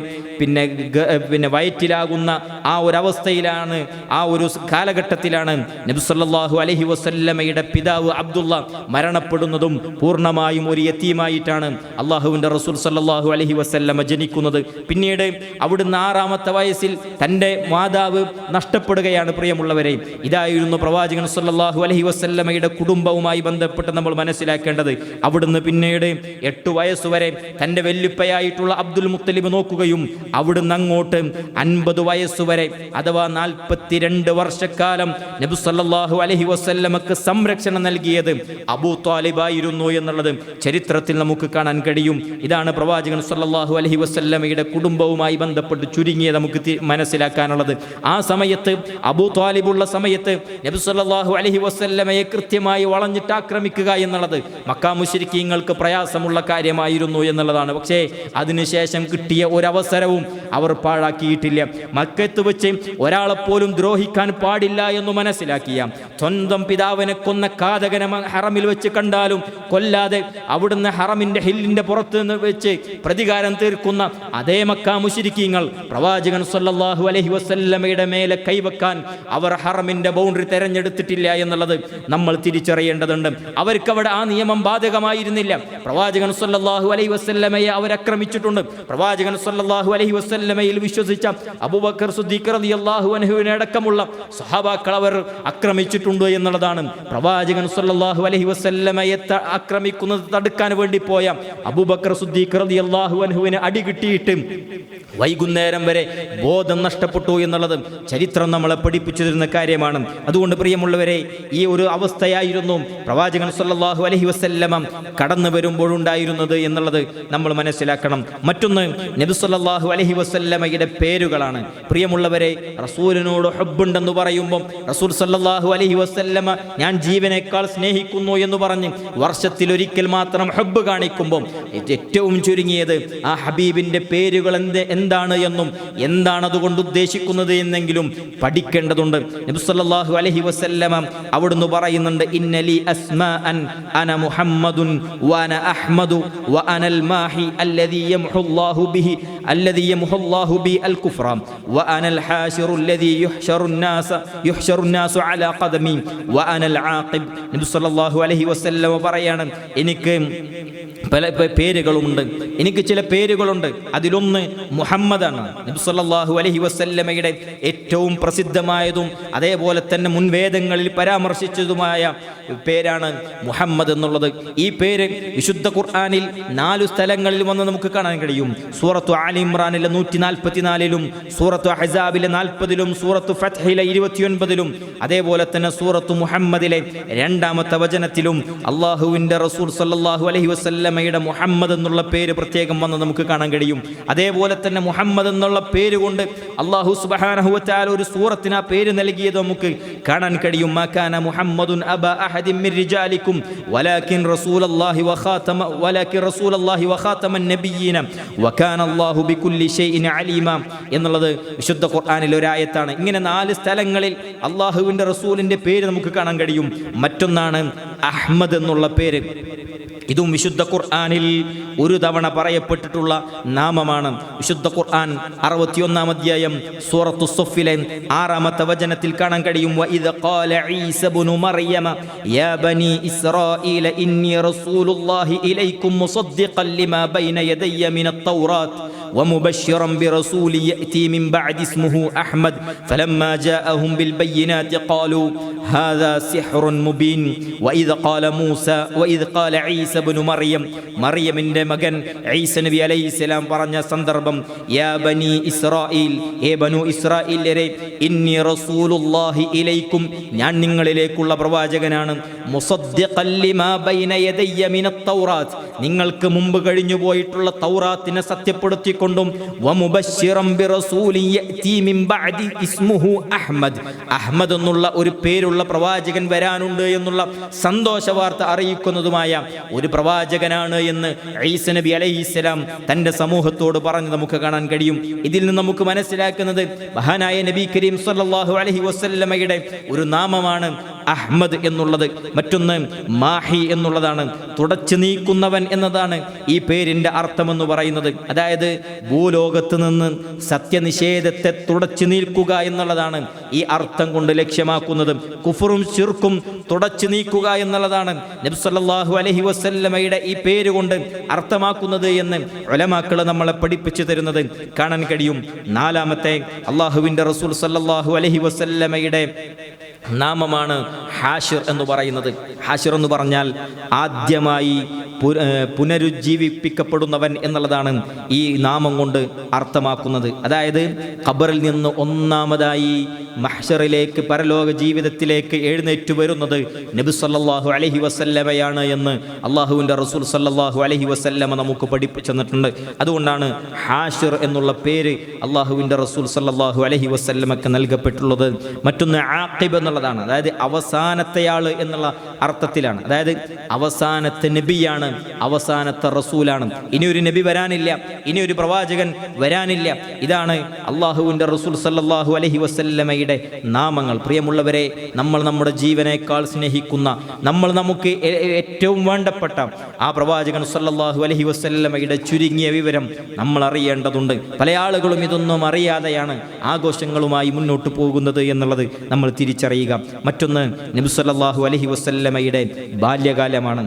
വയറ്റിലാകുന്ന ആ ഒരു അവസ്ഥയിലാണ്, ആ ഒരു കാലഘട്ടത്തിലാണ് നബി സല്ലല്ലാഹു അലൈഹി വസല്ലമയുടെ പിതാവ് അബ്ദുള്ള മരണപ്പെടുന്നതും പൂർണ്ണമായും ഒരു യതീമായിട്ടാണ് അള്ളാഹുവിൻ്റെ റസൂൽ സല്ലല്ലാഹു അലൈഹി വസല്ലമ ജനിക്കുന്നത്. പിന്നീട് അവിടുന്ന് 6ാമത്തെ വയസ്സിൽ തൻ്റെ മാതാവ് നഷ്ടപ്പെടുകയാണ്. പ്രിയമുള്ളവരെ, ഇതായിരുന്നു പ്രവാചകൻ സല്ലല്ലാഹു അലൈഹി വസല്ലമയുടെ കുടുംബവുമായി ബന്ധപ്പെട്ട് നമ്മൾ മനസ്സിലാക്കേണ്ടത്. അവിടുന്ന് പിന്നീട് 8 വയസ്സുവരെ തൻ്റെ വെല്ലുപ്പയായിട്ടുള്ള അബ്ദുൽ മുത്തലിബ് നോക്കുകയും അവിടുന്ന് അങ്ങോട്ട് 50 വയസ്സുവരെ അഥവാ 42 വർഷക്കാലം നബി സല്ലല്ലാഹു അലൈഹി വസല്ലമക്ക് സംരക്ഷണം നൽകിയത് അബൂ ത്വാലിബായിരുന്നു എന്നുള്ളത് ചരിത്രത്തിൽ നമുക്ക് കാണാൻ കഴിയും. ഇതാണ് പ്രവാചകൻ സല്ലല്ലാഹു അലൈഹി വസല്ലമയുടെ കുടുംബവുമായി ബന്ധപ്പെട്ട് ചുരുങ്ങിയ നമുക്ക് മനസ്സിലാക്കാനുള്ളത്. ആ സമയത്ത് അബൂ ത്വാലിബുള്ള സമയത്ത് നബി സല്ലല്ലാഹു അലൈഹി വസല്ലമയെ കൃത്യമായി വളഞ്ഞിട്ട് ആക്രമിക്കുക എന്നുള്ളത് മക്കാ മുശ്രിക്കീങ്ങൾക്ക് പ്രയാസമുള്ള കാര്യമായിരുന്നു എന്നുള്ളതാണ്. പക്ഷേ അതിനുശേഷം കിട്ടിയ ഒരവസരവും അവർ പാഴാക്കിയിട്ടില്ല. മക്കത്ത് വെച്ച് ഒരാളെപ്പോലും ദ്രോഹിക്കാൻ പാടില്ല എന്ന് മനസ്സിലാക്കിയ, സ്വന്തം പിതാവിനെ കൊന്ന കാതകനെ ഹറമിൽ വെച്ച് കണ്ടാലും കൊല്ലാതെ അവിടുന്ന് ഹറമിൻ്റെ ഹില്ലിൻ്റെ പുറത്ത് നിന്ന് വെച്ച് പ്രതികാരം തീർക്കുന്ന അതേ മക്കാ മുശ്രിക്കീങ്ങൾ പ്രവാചകൻ സല്ലല്ലാഹു അലൈഹി വസല്ലമയുടെ മേലെ കൈവെക്കാൻ അവർ ഹറമിൻ്റെ ബൗണ്ടറി തെരഞ്ഞെടുത്തിട്ടില്ല എന്നുള്ളത് നമ്മൾ തിരിച്ചറിയേണ്ടതുണ്ട്. അവർക്കവിടെ ആ നിയമം ബാധകമായിരുന്നില്ല. പ്രവാചകൻ സല്ലല്ലാഹു അലൈഹി വസല്ലമയെ അവരാക്രമിച്ചിട്ടുണ്ട്. പ്രവാചകൻ സല്ലല്ലാഹു അലൈഹി വസല്ലമയിൽ വിശ്വസിച്ച അബൂബക്കർ സിദ്ദീഖ് റളിയല്ലാഹു അൻഹുവിനെ അടക്കമുള്ള സ്വഹാബാക്കൾ അവർ ആക്രമിച്ചിട്ടുണ്ട് എന്നുള്ളതാണ്. പ്രവാചകൻ സല്ലല്ലാഹു അലൈഹി വസല്ലമയെ ആക്രമിക്കുന്നത് തടുക്കാൻ വേണ്ടി പോയ അബൂബക്കർ സിദ്ദീഖ് റളിയല്ലാഹു അൻഹുവിനെ അടി കിട്ടിയിട്ട് വൈകുന്നേരം വരെ ബോധം നഷ്ടപ്പെട്ടു എന്നുള്ളത് ചരിത്രം നമ്മളെ പഠിപ്പിച്ചു തരുന്ന കാര്യമാണ്. അതുകൊണ്ട് പ്രിയമുള്ളവരെ, ഈ ഒരു അവസ്ഥയായിരുന്നു പ്രവാചകൻ സല്ലല്ലാഹു അലൈഹി വസല്ലമ കടന്നു വരുമ്പോഴുണ്ടായിരുന്നത് എന്നുള്ളത് നമ്മൾ മനസ്സിലാക്കണം. മറ്റൊന്ന് നബി സല്ലല്ലാഹു അലൈഹി വസല്ലമയുടെ പേരുകളാണ്. പ്രിയമുള്ളവരെ, റസൂലിനോട് ഹബ്ബുണ്ടെന്ന് പറയുമ്പോൾ റസൂൽ സല്ലല്ലാഹു അലൈഹി വസല്ലമ ഞാൻ ജീവനേക്കാൾ സ്നേഹിക്കുന്നു എന്ന് പറഞ്ഞ് വർഷത്തിലൊരിക്കൽ മാത്രം ഹബ്ബ് കാണിക്കുമ്പോൾ ഏറ്റവും ചുരുങ്ങിയത് ആ ഹബീബിൻ്റെ പേരുകൾ എന്താണ് എന്നും എന്താണ് അതുകൊണ്ട് ഉദ്ദേശിക്കുന്നത് എന്നെങ്കിലും പഠിക്കേണ്ടതുണ്ട്. നബി സല്ലല്ലാഹു അലൈഹി വസല്ലമ അവിടുന്ന് പറയുന്നുണ്ട്, ഇന്നലി അസ്മാഅൻ അന മുഹമ്മദുൻ വഅന അഹ്മദു വഅനൽ മാഹി അല്ലദീ യംഹുല്ലാഹു ബി അൽ കുഫ്ര വഅനൽ ഹാശിറു അല്ലദീ യുഹ്ശറു നാസു അലാ ഖദമി വഅനൽ ആഖിബ്. നബി സല്ലല്ലാഹു അലൈഹി വസല്ലമ പറയാണ്, എനിക്ക് പല പേരുകളുമുണ്ട്, എനിക്ക് ചില പേരുകളുണ്ട്. അതിലൊന്ന് മുഹമ്മദാണ്. നബി സല്ലല്ലാഹു അലൈഹി വസല്ലമയുടെ ഏറ്റവും പ്രസിദ്ധമായതും അതേപോലെ തന്നെ മുൻവേദങ്ങളിൽ പരാമർശിച്ചതുമായ പേരാണ് മുഹമ്മദ് എന്നുള്ളത്. ഈ പേര് വിശുദ്ധ ഖുർആനിൽ 4 സ്ഥലങ്ങളിൽ വന്ന് നമുക്ക് കാണാൻ കഴിയും. സൂറത്തു ആലി ഇംറാനിലെ 144-ലും, സൂറത്തു അഹ്സാബിലെ 40-ലും, സൂറത്തു ഫത്ഹിലെ 29-ലും, അതേപോലെ തന്നെ സൂറത്തു മുഹമ്മദിലെ 2-ാമത്തെ വചനത്തിലും അള്ളാഹുവിൻ്റെ റസൂൽ സല്ലല്ലാഹു അലൈഹി വസല്ലമയുടെ മുഹമ്മദ് എന്നുള്ള പേര് പ്രത്യേകം വന്ന് നമുക്ക് കാണാൻ കഴിയും. അതേപോലെ തന്നെ മുഹമ്മദ് എന്നുള്ള പേര് കൊണ്ട് അള്ളാഹു സുബ്ഹാനഹു വ തആല ഒരു സൂറത്തിന് ആ പേര് നൽകിയത് നമുക്ക് കാണാൻ കഴിയും. മാ കാന മുഹമ്മദുൻ അബാ അഹദിൻ മിൻ റിജാലിക്കും വലാകിൻ റസൂലല്ലാഹി വ ഖാതമൻ നബിയ്യീന വകാന അല്ലാഹു ബികുല്ലി ഷൈഇൻ അലീമ എന്നുള്ളത് വിശുദ്ധ ഖുർആനിലെ ഒരു ആയത്താണ്. ഇങ്ങനെ 4 സ്ഥലങ്ങളിൽ അള്ളാഹുവിൻ്റെ റസൂലിൻ്റെ പേര് നമുക്ക് കാണാൻ കഴിയും. മറ്റൊന്നാണ് അഹ്മദ് എന്നുള്ള പേര്. ഇതും വിശുദ്ധ ഖുർആനിൽ ഒരു തവണ പറയപ്പെട്ടിട്ടുള്ള നാമമാണ്. വിശുദ്ധ ഖുർആൻ 61-ാം അധ്യായം സൂറത്തു സഫിലെ 6-ാമത്തെ വചനത്തിൽ കാണാൻ കഴിയും, വഇദ് ഖാല ഈസ ഇബ്നു മറിയമ യാ ബനി ഇസ്രായീല ഇന്നി റസൂലുള്ളാഹി ഇലൈക്കും മുസദ്ദിഖൻ ലിമാ ബൈന യദയ്യ മിനത് തൗറാത്ത് ومبشرا برسول يأتي من بعد اسمه أحمد فلما جاءهم بالبينات قالوا هذا سحر مبين وإذ قال عيسى بن مريم മറിയമിൻ്റെ മകൻ ഈസ നബി അലൈഹിസ്സലാം പറഞ്ഞ സന്ദർഭം, യാ ബനി ഇസ്രായീൽ, ഏ ബനു ഇസ്രായീലരെ, ഇന്നി റസൂലുള്ളാഹി ഇലൈക്കും, ഞാൻ നിങ്ങളിലേക്കുള്ള പ്രവാചകനാണ്, മുസദ്ദിഖൻ ലിമാ ബൈന യദയ്യ മിനത് തൗറാത്ത്, നിങ്ങൾക്ക് മുമ്പ് കഴിഞ്ഞു പോയിട്ടുള്ള തൗറാത്തിനെ സത്യപ്പെടുത്തിക്കൊണ്ടും, വമുബശ്ശിറൻ ബിറസൂലിൻ യഅതി മിൻ ബഅദി ഇസ്മുഹു അഹ്മദ്, അഹ്മദ് എന്നുള്ള ഒരു പേരുള്ള പ്രവാചകൻ വരാനുണ്ട് എന്നുള്ള സന്തോഷ വാർത്ത അറിയിക്കുന്നതുമായ ഒരു പ്രവാചകനാണ് എന്ന് ഈസ നബി അലൈഹിസ്സലാം തൻ്റെ സമൂഹത്തോട് പറഞ്ഞ് നമുക്ക് കാണാൻ കഴിയും. ഇതിൽ നിന്ന് നമുക്ക് മനസ്സിലാക്കുന്നത് മഹാനായ നബി കരീം സല്ലല്ലാഹു അലൈഹി വസല്ലമയുടെ ഒരു നാമമാണ് അഹ്മദ് എന്നുള്ളത്. മറ്റൊന്ന് മാഹി എന്നുള്ളതാണ്, തുടച്ചു നീക്കുന്നവൻ എന്നതാണ് ഈ പേരിൻ്റെ അർത്ഥമെന്ന് പറയുന്നത്. അതായത് ഭൂലോകത്ത് നിന്ന് സത്യനിഷേധത്തെ തുടച്ചു നീക്കുക എന്നുള്ളതാണ് ഈ അർത്ഥം കൊണ്ട് ലക്ഷ്യമാക്കുന്നത്. കുഫറും ശിർക്കും തുടച്ചു നീക്കുക എന്നുള്ളതാണ് നബി സല്ലല്ലാഹു അലൈഹി വസല്ലമയുടെ ഈ പേര് കൊണ്ട് അർത്ഥമാക്കുന്നത് എന്ന് ഉലമാക്കൾ നമ്മളെ പഠിപ്പിച്ചു തരുന്നത് കാണാൻ കഴിയും. 4-ാമത്തെ അള്ളാഹുവിൻ്റെ റസൂൽ സല്ലല്ലാഹു അലൈഹി വസല്ലമയുടെ നാമമാണ് ഹാഷിർ എന്ന് പറയുന്നത്. ഹാഷിർ എന്ന് പറഞ്ഞാൽ ആദ്യമായി പുനരുജ്ജീവിപ്പിക്കപ്പെടുന്നവൻ എന്നുള്ളതാണ് ഈ നാമം കൊണ്ട് അർത്ഥമാക്കുന്നത്. അതായത് ഖബറിൽ നിന്ന് ഒന്നാമതായി മഹ്ശറിലേക്ക്, പരലോക ജീവിതത്തിലേക്ക് എഴുന്നേറ്റ് വരുന്നത് നബി സല്ലല്ലാഹു അലൈഹി വസല്ലമയാണ് എന്ന് അള്ളാഹുവിൻ്റെ റസൂൽ സല്ലല്ലാഹു അലൈഹി വസല്ലമ നമുക്ക് പഠിപ്പിച്ചു തന്നിട്ടുണ്ട്. അതുകൊണ്ടാണ് ഹാഷിർ എന്നുള്ള പേര് അള്ളാഹുവിൻ്റെ റസൂൽ സല്ലല്ലാഹു അലൈഹി വസല്ലമക്ക് നൽകപ്പെട്ടുള്ളത്. മറ്റൊന്ന് ആഖിബ് എന്നുള്ളതാണ്, അതായത് അവസാനത്തെയാൾ എന്നുള്ള അർത്ഥത്തിലാണ്. അതായത് അവസാനത്തെ നബിയാണ്, അവസാനത്തെ റസൂലാണ്. ഇനിയൊരു നബി വരാനില്ല, ഇനിയൊരു പ്രവാചകൻ വരാനില്ല. ഇതാണ് അള്ളാഹുവിൻ്റെ റസൂൽ സല്ലല്ലാഹു അലൈഹി വസല്ലമയുടെ നാമങ്ങൾ. പ്രിയമുള്ളവരെ, നമ്മൾ നമ്മുടെ ജീവനേക്കാൾ സ്നേഹിക്കുന്ന, നമ്മൾ നമുക്ക് ഏറ്റവും വേണ്ടപ്പെട്ട ആ പ്രവാചകൻ സല്ലല്ലാഹു അലൈഹി വസല്ലമയുടെ ചുരുങ്ങിയ വിവരം നമ്മൾ അറിയേണ്ടതുണ്ട്. പല ആളുകളും ഇതൊന്നും അറിയാതെയാണ് ആഘോഷങ്ങളുമായി മുന്നോട്ട് പോകുന്നത് എന്നുള്ളത് നമ്മൾ തിരിച്ചറിയുക. മറ്റൊന്ന് നബി സല്ലല്ലാഹു അലൈഹി വസല്ലമയുടെ ബാല്യകാലമാണ്.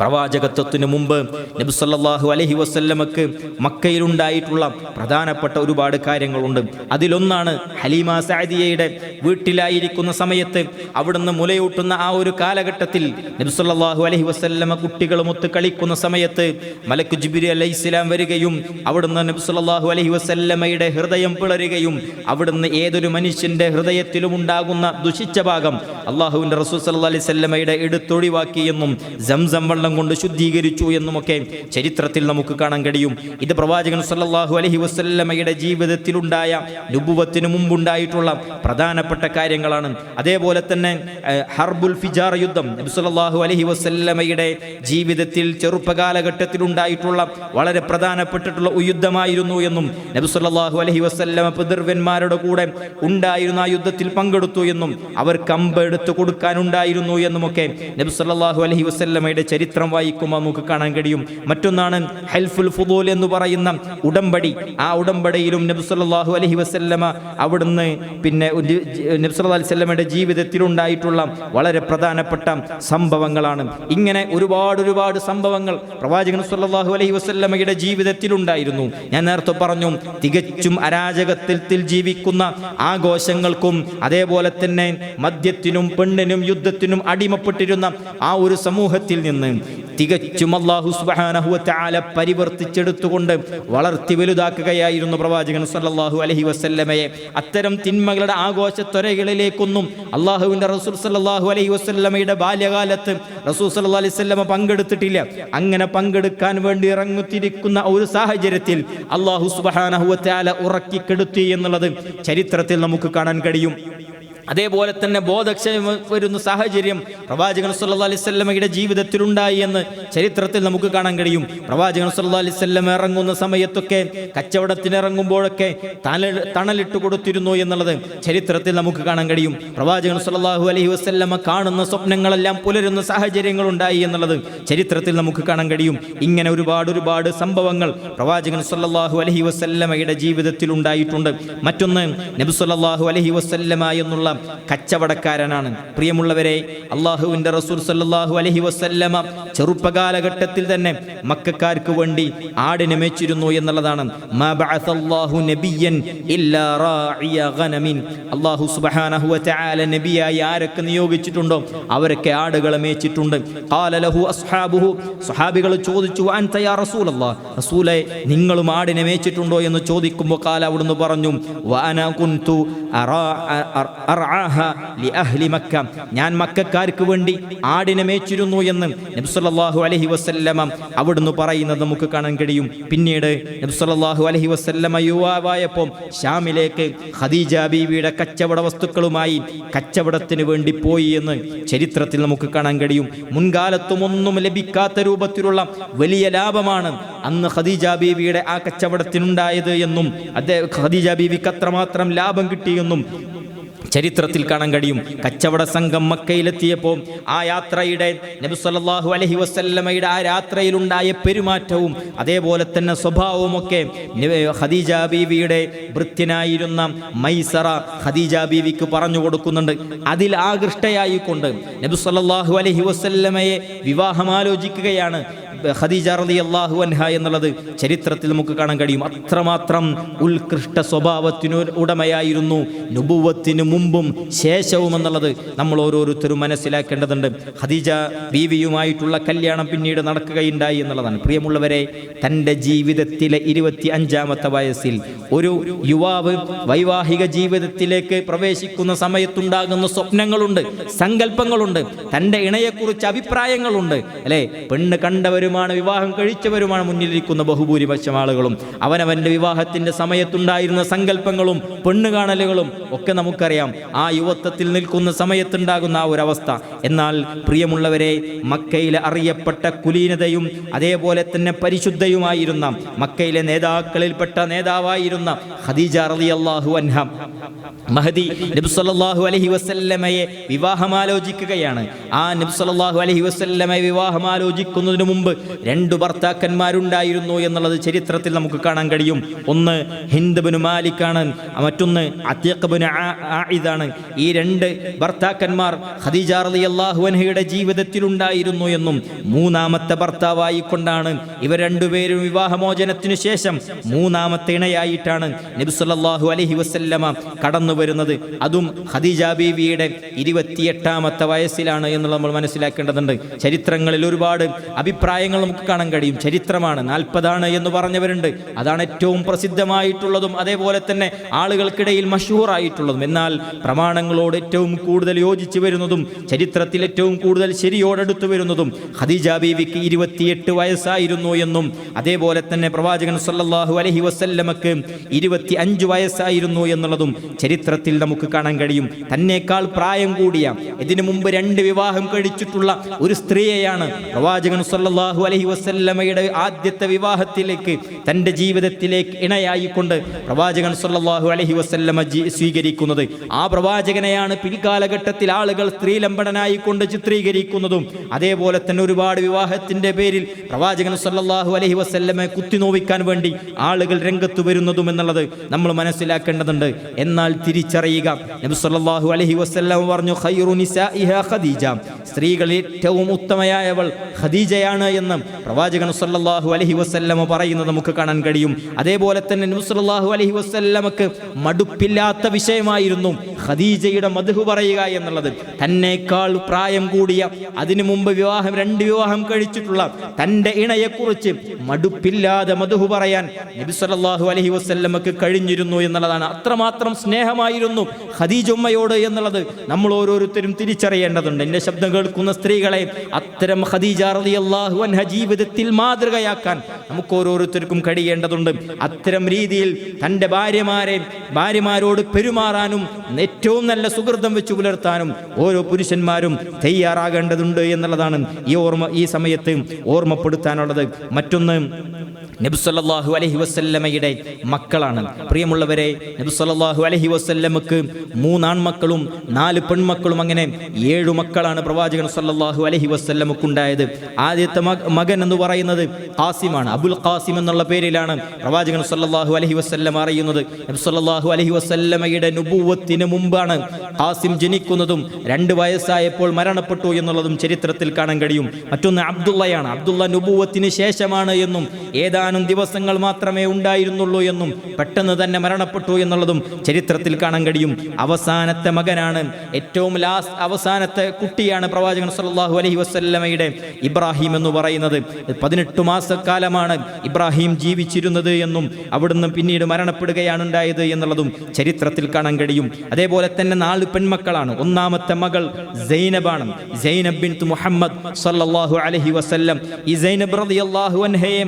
പ്രവാചകത്വത്തിന് മുമ്പ് നബി സല്ലല്ലാഹു അലൈഹി വസല്ലമക്ക് മക്കയിലുണ്ടായിട്ടുള്ള പ്രധാനപ്പെട്ട ഒരുപാട് കാര്യങ്ങളുണ്ട്. അതിലൊന്നാണ് ഹലീമ സഅദിയയുടെ വീട്ടിലായിരിക്കുന്ന സമയത്ത് അവിടുന്ന് മുലയൂട്ടുന്ന ആ ഒരു കാലഘട്ടത്തിൽ നബി സല്ലല്ലാഹു അലൈഹി വസല്ലമ കുട്ടികളുമൊത്ത് കളിക്കുന്ന സമയത്ത് മലക്ക് ജിബ്രീൽ അലൈഹിസ്സലാം വരികയും അവിടുന്ന് നബി സല്ലല്ലാഹു അലൈഹി വസല്ലമയുടെ ഹൃദയം പിളരുകയും അവിടുന്ന് ഏതൊരു മനുഷ്യന്റെ ഹൃദയത്തിലും ഉണ്ടാകുന്ന ദുഷിച്ച ഭാഗം അല്ലാഹുവിൻ്റെ റസൂൽ സല്ലല്ലാഹു അലൈഹി വസല്ലമയുടെ എടുത്തൊഴിവാക്കി എന്നും സംസം വെള്ളം കൊണ്ട് ശുദ്ധീകരിച്ചു എന്നുമൊക്കെ ചരിത്രത്തിൽ നമുക്ക് കാണാൻ കഴിയും. ഇത് പ്രവാചകൻ സല്ലല്ലാഹു അലൈഹി വസല്ലമയുടെ ജീവിതത്തിലുണ്ടായ നുബുവത്തിന് മുമ്പുണ്ടായിട്ടുള്ള പ്രധാനപ്പെട്ട കാര്യങ്ങളാണ്. അതേപോലെ തന്നെ ഹർബുൽ ഫിജാർ യുദ്ധം നബി സല്ലല്ലാഹു അലൈഹി വസല്ലമയുടെ ജീവിതത്തിൽ ചെറുപ്പകാലഘട്ടത്തിൽ ഉണ്ടായിട്ടുള്ള വളരെ പ്രധാനപ്പെട്ടിട്ടുള്ള യുദ്ധമായിരുന്നു എന്നും നബി സല്ലല്ലാഹു അലൈഹി വസല്ലമ പിതൃവ്യന്മാരുടെ കൂടെ ഉണ്ടായിരുന്ന ആ യുദ്ധത്തിൽ പങ്കെടുത്തു എന്നും അവർക്ക് അമ്പ് എടുത്തു കൊടുക്കാനുണ്ടായിരുന്നു എന്നുമൊക്കെ നബി സല്ലല്ലാഹു അലൈഹി വസല്ലമയുടെ ചരിത്രം വായിക്കുമ്പോൾ നമുക്ക് കാണാൻ കഴിയും. മറ്റൊന്നാണ് ഹൽഫുൽ ഫുദൂൽ എന്ന് പറയുന്ന ഉടമ്പടി. ആ ഉടമ്പടിയിലും നബി സല്ലല്ലാഹു അലൈഹി വസല്ലമ അവിടുന്ന് നബി സല്ലല്ലാഹു അലൈഹി വസല്ലമയുടെ ജീവിതത്തിൽ ഉണ്ടായിട്ടുള്ള വളരെ പ്രധാനപ്പെട്ട സംഭവങ്ങളാണ്. ഇങ്ങനെ ഒരുപാട് സംഭവങ്ങൾ പ്രവാചകൻ സല്ലല്ലാഹു അലൈഹി വസല്ലമയുടെ ജീവിതത്തിൽ ഉണ്ടായിരുന്നു. ഞാൻ നേരത്തെ പറഞ്ഞു, തികച്ചും അരാജകത്വത്തിൽ ജീവിക്കുന്ന ആഘോഷങ്ങൾക്കും അതേപോലെ തന്നെ മദ്യത്തിനും പെണ്ണിനും യുദ്ധത്തിനും അടിമപ്പെട്ടിരുന്ന ആ ഒരു സമൂഹത്തിൽ നിന്ന് തികച്ചും അല്ലാഹു സുബ്ഹാനഹു വ തആല പരിവർത്തിച്ചെടുത്തുകൊണ്ട് വളർത്തി വലുതാക്കുകയായിരുന്നു പ്രവാചകൻ സല്ലല്ലാഹു അലൈഹി വസല്ലമയെ. അത്തരം തിന്മകളുടെ ആഘോഷത്വരകളിലേക്കൊന്നും അല്ലാഹുവിൻ്റെ റസൂൽ സല്ലല്ലാഹു അലൈഹി വസല്ലമയുടെ ബാല്യകാലത്ത് റസൂൽ സല്ലല്ലാഹു അലൈഹി വസല്ലമ പങ്കെടുത്തിട്ടില്ല. അങ്ങനെ പങ്കെടുക്കാൻ വേണ്ടി ഇറങ്ങിത്തിരിക്കുന്ന ഒരു സാഹചര്യത്തിൽ അല്ലാഹു സുബ്ഹാനഹു വ തആല ഉറക്കിക്കെടുത്തി എന്നുള്ളത് ചരിത്രത്തിൽ നമുക്ക് കാണാൻ കഴിയും. അതേപോലെ തന്നെ ബോധക്ഷയം വരുന്ന സാഹചര്യം പ്രവാചകൻ സല്ലല്ലാഹു അലൈഹി വസല്ലമയുടെ ജീവിതത്തിൽ ഉണ്ടായി എന്ന് ചരിത്രത്തിൽ നമുക്ക് കാണാൻ കഴിയും. പ്രവാചകൻ സല്ലല്ലാഹു അലൈഹി വസല്ലമ ഇറങ്ങുന്ന സമയത്തൊക്കെ കച്ചവടത്തിന് ഇറങ്ങുമ്പോഴൊക്കെ തണലിട്ട് കൊടുത്തിരുന്നു എന്നുള്ളത് ചരിത്രത്തിൽ നമുക്ക് കാണാൻ കഴിയും. പ്രവാചകൻ സല്ലല്ലാഹു അലൈഹി വസല്ലമ കാണുന്ന സ്വപ്നങ്ങളെല്ലാം പുലരുന്ന സാഹചര്യങ്ങൾ ഉണ്ടായി എന്നുള്ളത് ചരിത്രത്തിൽ നമുക്ക് കാണാൻ കഴിയും. ഇങ്ങനെ ഒരുപാട് സംഭവങ്ങൾ പ്രവാചകൻ സല്ലല്ലാഹു അലൈഹി വസല്ലമയുടെ ജീവിതത്തിൽ ഉണ്ടായിട്ടുണ്ട്. മറ്റൊന്ന് നബി സല്ലല്ലാഹു അലൈഹി വസല്ലമ എന്നുള്ള കച്ചവടക്കാരനാണ്. പ്രിയമുള്ളവരെ, അല്ലാഹുവിൻ്റെ റസൂൽ സല്ലല്ലാഹു അലൈഹി വസല്ലമ ചെറുപ്പകാലഘട്ടത്തിൽ തന്നെ മക്കക്കാർക്ക് വേണ്ടി ആടിനെ മേച്ചിരുന്നു എന്നുള്ളതാണ്. മാ ബഅസല്ലാഹു നബിയ്യൻ ഇല്ലാ റാഇയ ഗനമിൻ. അല്ലാഹു സുബ്ഹാനഹു വ തആല നബിയായി ആരൊക്കെ നിയോഗിച്ചിട്ടുണ്ടോ അവരൊക്കെ ആടുകളെ മേച്ചിട്ടുണ്ട്. ഖാല ലഹു അസ്ഹാബുഹു, സ്വഹാബികൾ ചോദിച്ചു, അൻത യാ റസൂലല്ലാഹ്, റസൂലേ നിങ്ങളും ആടിനെ മേച്ചിട്ടുണ്ടോ എന്ന് ചോദിക്കുമ്പോൾ ഖാല അവിടുന്ന് പറഞ്ഞു, വഅന കുൻതു ഞാൻ മക്കക്കാർക്ക് വേണ്ടി ആടിനെ മേച്ചിരുന്നു എന്ന് നബി സല്ലല്ലാഹു അലൈഹി വസല്ലമ അവിടുന്ന് പറയുന്നത് നമുക്ക് കാണാൻ കഴിയും. പിന്നീട് നബി സല്ലല്ലാഹു അലൈഹി വസല്ലമ യുവാവായപ്പോൾ ഷാമിലേക്ക് ഖദീജ ബീവിയുടെ കച്ചവട വസ്തുക്കളുമായി കച്ചവടത്തിന് വേണ്ടി പോയി എന്ന് ചരിത്രത്തിൽ നമുക്ക് കാണാൻ കഴിയും. മുൻകാലത്തും ഒന്നും ലഭിക്കാത്ത രൂപത്തിലുള്ള വലിയ ലാഭമാണ് അന്ന് ഖദീജ ബീവിയുടെ ആ കച്ചവടത്തിനുണ്ടായത് എന്നും ഖദീജ ബീവിക്ക് അത്രമാത്രം ലാഭം കിട്ടിയെന്നും ചരിത്രത്തിൽ കാണാൻ കഴിയും. കച്ചവട സംഘം മക്കയിലെത്തിയപ്പോൾ ആ യാത്രയുടെ നബി സല്ലല്ലാഹു അലൈഹി വസല്ലമയുടെ ആ യാത്രയിലുണ്ടായ പെരുമാറ്റവും അതേപോലെ തന്നെ സ്വഭാവവുമൊക്കെ ഖദീജ ബീവിയുടെ ഭൃത്യനായിരുന്ന മൈസറ ഖദീജ ബീവിക്ക് പറഞ്ഞു കൊടുക്കുന്നുണ്ട്. അതിൽ ആകൃഷ്ടയായിക്കൊണ്ട് നബി സല്ലല്ലാഹു അലൈഹി വസല്ലമയെ വിവാഹമാലോചിക്കുകയാണ് ഖദീജ റളിയല്ലാഹു അൻഹ എന്നുള്ളത് ചരിത്രത്തിൽ നമുക്ക് കാണാൻ കഴിയും. അത്രമാത്രം ഉത്കൃഷ്ട സ്വഭാവത്തിനു ഉടമയായിരുന്നു നുബുവത്തിന് മുമ്പും ശേഷവും എന്നുള്ളത് നമ്മൾ ഓരോരുത്തരും മനസ്സിലാക്കേണ്ടതുണ്ട്. ഖദീജ ബീവിയുമായിട്ടുള്ള കല്യാണം പിന്നീട് നടക്കുകയുണ്ടായി എന്നുള്ളതാണ്. പ്രിയമുള്ളവരെ, തൻ്റെ ജീവിതത്തിലെ 25-ാമത്തെ വയസ്സിൽ ഒരു യുവാവ് വൈവാഹിക ജീവിതത്തിലേക്ക് പ്രവേശിക്കുന്ന സമയത്തുണ്ടാകുന്ന സ്വപ്നങ്ങളുണ്ട്, സങ്കല്പങ്ങളുണ്ട്, തൻ്റെ ഇണയെക്കുറിച്ച് അഭിപ്രായങ്ങളുണ്ട്. അല്ലേ, പെണ്ണ് കണ്ടവരും വിവാഹം കഴിച്ചവരുമാണ് മുന്നിലിരിക്കുന്ന ബഹുഭൂരിപക്ഷം ആളുകളും. അവനവൻ്റെ വിവാഹത്തിൻ്റെ സമയത്തുണ്ടായിരുന്ന സങ്കല്പങ്ങളും പെണ്ണ് കാണലുകളും ഒക്കെ നമുക്കറിയാം. ആ യുവത്വത്തിൽ നിൽക്കുന്ന സമയത്തുണ്ടാകുന്ന ആ ഒരവസ്ഥ. എന്നാൽ പ്രിയമുള്ളവരെ, മക്കയിലെ അറിയപ്പെട്ട കുലീനതയും അതേപോലെ തന്നെ പരിശുദ്ധയുമായിരുന്ന മക്കയിലെ നേതാക്കളിൽപ്പെട്ട നേതാവായിരുന്ന ഖദീജ റളിയല്ലാഹു അൻഹ മഹദി നബി സല്ലല്ലാഹു അലൈഹി വസല്ലമയെ വിവാഹമാലോചിക്കുകയാണ്. ആ നബി സല്ലല്ലാഹു അലൈഹി വസല്ലമയെ വിവാഹമാലോചിക്കുന്നതിന് മുമ്പ് 2 ഭർത്താക്കന്മാരുണ്ടായിരുന്നു എന്നുള്ളത് ചരിത്രത്തിൽ നമുക്ക് കാണാൻ കഴിയും. ഒന്ന് ഹിന്ദ് ബിൻ മാലിക്കാണ്, മറ്റൊന്ന് അതീഖ് ബിൻ ആഇദാണ്. ഈ 2 ഭർത്താക്കന്മാർ ഖദീജ റളിയല്ലാഹു അൻഹയുടെ ജീവിതത്തിൽ ഉണ്ടായിരുന്നു എന്നും മൂന്നാമത്തെ ഭർത്താവായി കൊണ്ടാണ് ഇവർ രണ്ടുപേരും വിവാഹമോചനത്തിനു ശേഷം മൂന്നാമത്തെ ഇണയായിട്ടാണ് നബി സല്ലല്ലാഹു അലൈഹി വസല്ലമ കടന്നു വരുന്നത്. അതും ഖദീജ ബീവിയുടെ 28ാമത്തെ വയസ്സിലാണ് എന്നുള്ളത് നമ്മൾ മനസ്സിലാക്കേണ്ടതുണ്ട്. ചരിത്രങ്ങളിൽ ഒരുപാട് അഭിപ്രായങ്ങൾ നമുക്ക് കാണാൻ കഴിയും. ചരിത്രമാണ്, 40 എന്ന് പറഞ്ഞവരുണ്ട്. അതാണ് ഏറ്റവും പ്രസിദ്ധമായിട്ടുള്ളതും അതേപോലെ തന്നെ ആളുകൾക്കിടയിൽ മഷൂറായിട്ടുള്ളതും. എന്നാൽ പ്രമാണങ്ങളോട് ഏറ്റവും കൂടുതൽ യോജിച്ചു വരുന്നതും ചരിത്രത്തിൽ ഏറ്റവും കൂടുതൽ ശരിയോടടുത്തു വരുന്നതും ഖദീജ ബീവിക്ക് 28 വയസ്സായിരുന്നു എന്നും അതേപോലെ തന്നെ പ്രവാചകൻ സല്ലല്ലാഹു അലൈഹി വസല്ലമക്ക് 25 വയസ്സായിരുന്നു എന്നുള്ളതും ചരിത്രത്തിൽ നമുക്ക് കാണാൻ കഴിയും. തന്നേക്കാൾ പ്രായം കൂടിയ, ഇതിനു മുമ്പ് 2 വിവാഹം കഴിച്ചിട്ടുള്ള ഒരു സ്ത്രീയെയാണ് പ്രവാചകൻ സല്ലല്ലാഹു അലൈഹി വസല്ലമയുടെ ആദ്യത്തെ വിവാഹത്തിലേക്ക് തൻ്റെ ജീവിതത്തിലേക്ക് ഇണയായിക്കൊണ്ട് പ്രവാചകൻ സല്ലല്ലാഹു അലൈഹി വസല്ലമ സ്വീകരിക്കുന്നത്. ആ പ്രവാചകനെയാണ് പിൽക്കാലഘട്ടത്തിൽ ആളുകൾ സ്ത്രീലംബടനായി കൊണ്ട് ചിത്രീകരിക്കുന്നതും. അതേപോലെ തന്നെ ഒരുപാട് വിവാഹത്തിന്റെ പേരിൽ പ്രവാചകൻ സല്ലല്ലാഹു അലൈഹി വസല്ലമയെ കുത്തിനോവിക്കാൻ വേണ്ടി ആളുകൾ രംഗത്ത് വരുന്നതും എന്നുള്ളത് നമ്മൾ മനസ്സിലാക്കേണ്ടതുണ്ട്. എന്നാൽ തിരിച്ചറിയുക, നബി സല്ലല്ലാഹു അലൈഹി വസല്ലം പറഞ്ഞു ഖൈറു നിസാഇഹാ ഖദീജ, സ്ത്രീകളിൽ ഏറ്റവും ഉത്തമയായവൾ ഖദീജയാണ് എന്ന് പ്രവാചകൻ സല്ലല്ലാഹു അലൈഹി വസല്ലം പറയുന്നത് നമുക്ക് കാണാൻ കഴിയും. അതേപോലെ തന്നെ നബി സല്ലല്ലാഹു അലൈഹി വസല്ലമക്ക് മടുപ്പില്ലാത്ത വിഷയമായിരുന്നു ഖദീജയുടെ മദ്ഹ് പറയുക എന്നുള്ളത്. തന്നേക്കാൾ പ്രായം കൂടിയ, അതിനു മുമ്പ് 2 വിവാഹം കഴിച്ചിട്ടുള്ള തൻ്റെ ഇണയെക്കുറിച്ച് മടുപ്പില്ലാതെ മദ്ഹ് പറയാൻ നബി സല്ലല്ലാഹു അലൈഹി വസല്ലമക്ക് കഴിഞ്ഞിരുന്നു എന്നുള്ളതാണ്. അത്രമാത്രം സ്നേഹമായിരുന്നു ഖദീജ ഉമ്മയോട് എന്നുള്ളത് നമ്മൾ ഓരോരുത്തരും തിരിച്ചറിയേണ്ടതുണ്ട്. എൻ്റെ ശബ്ദം കേൾക്കുന്ന സ്ത്രീകളെ, അത്തരം ഖദീജ റളിയല്ലാഹു അൻഹ ജീവിതത്തിൽ മാതൃകയാക്കാൻ നമുക്ക് ഓരോരുത്തർക്കും കഴിയേണ്ടതുണ്ട്. അത്തരം രീതിയിൽ തൻ്റെ ഭാര്യമാരോട് പെരുമാറാനും ഏറ്റവും നല്ല സുഹൃതം വെച്ച് പുലർത്താനും ഓരോ പുരുഷന്മാരും തയ്യാറാകേണ്ടതുണ്ട് എന്നുള്ളതാണ് ഈ സമയത്ത് ഓർമ്മപ്പെടുത്താനുള്ളത്. മറ്റൊന്ന്, നബി സല്ലല്ലാഹു അലൈഹി വസല്ലമയുടെ മക്കളാണ്. പ്രിയമുള്ളവരെ, നബി സല്ലല്ലാഹു അലൈഹി വസല്ലമക്ക് 3 ആൺമക്കളും 4 പെൺമക്കളും, അങ്ങനെ 7 മക്കളാണ് പ്രവാചകൻ സല്ലല്ലാഹു അലൈഹി വസല്ലമക്കുണ്ടായത്. ആദ്യത്തെ മകൻ എന്ന് പറയുന്നത് ഖാസിമാണ്. അബുൽ ഖാസിം എന്നുള്ള പേരിലാണ് പ്രവാചകൻ സല്ലല്ലാഹു അലൈഹി വസല്ലം അറിയുന്നത്. നബി സല്ലല്ലാഹു അലൈഹി വസല്ലമയുടെ നുബുവത്തിന് മുമ്പാണ് ഖാസിം ജനിക്കുന്നതും 2 വയസ്സായപ്പോൾ മരണപ്പെട്ടു എന്നുള്ളതും ചരിത്രത്തിൽ കാണാൻ കഴിയും. മറ്റൊന്ന് അബ്ദുള്ളയാണ്. അബ്ദുള്ള നുബുവത്തിന് ശേഷമാണ് എന്നും ഏതാനും ദിവസങ്ങൾ മാത്രമേ ഉണ്ടായിരുന്നുള്ളൂ എന്നും പെട്ടെന്ന് തന്നെ മരണപ്പെട്ടു എന്നുള്ളതും ചരിത്രത്തിൽ കാണാൻ കഴിയും. അവസാനത്തെ മകനാണ്, ഏറ്റവും അവസാനത്തെ കുട്ടിയാണ് പ്രവാചകൻ സല്ലല്ലാഹു അലൈഹി വസല്ലമയുടെ ഇബ്രാഹിം എന്ന് പറയുന്നത്. 18 മാസക്കാലമാണ് ഇബ്രാഹിം ജീവിച്ചിരുന്നത് എന്നും അവിടുന്ന് പിന്നീട് മരണപ്പെടുകയാണ് ഉണ്ടായത് എന്നുള്ളതും ചരിത്രത്തിൽ കാണാൻ കഴിയും. അതേപോലെ തന്നെ 4 പെൺമക്കളാണ്. ഒന്നാമത്തെ മകൾ സൈനബാണ്, സൈനബ് ബിൻത് മുഹമ്മദ് സല്ലല്ലാഹു അലൈഹി വസല്ലം. ഈ സൈനബ് റളിയല്ലാഹു അൻഹയെ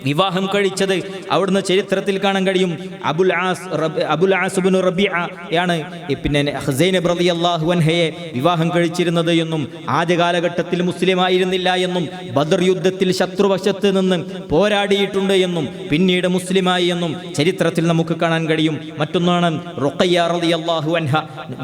വിവാഹം കഴിച്ചത് അവിടുന്ന് ചരിത്രത്തിൽ കാണാൻ കഴിയും അബുൽ ആസ് ഇബ്നു റബീഅയാണ് പിന്നെ സൈനബ് റളിയല്ലാഹു അൻഹയെ വിവാഹം കഴിച്ചിരുന്നത് എന്നും ആദ്യ കാലഘട്ടത്തിൽ മുസ്ലിം ആയിരുന്നില്ല എന്നും ബദർ യുദ്ധത്തിൽ ശത്രുവശത്ത് നിന്ന് പോരാടിയിട്ടുണ്ട് എന്നും പിന്നീട് മുസ്ലിമായി എന്നും ചരിത്രത്തിൽ നമുക്ക് കാണാൻ കഴിയും. മറ്റൊന്നാണ് റുഖയ്യ റളിയല്ലാഹു അൻഹ.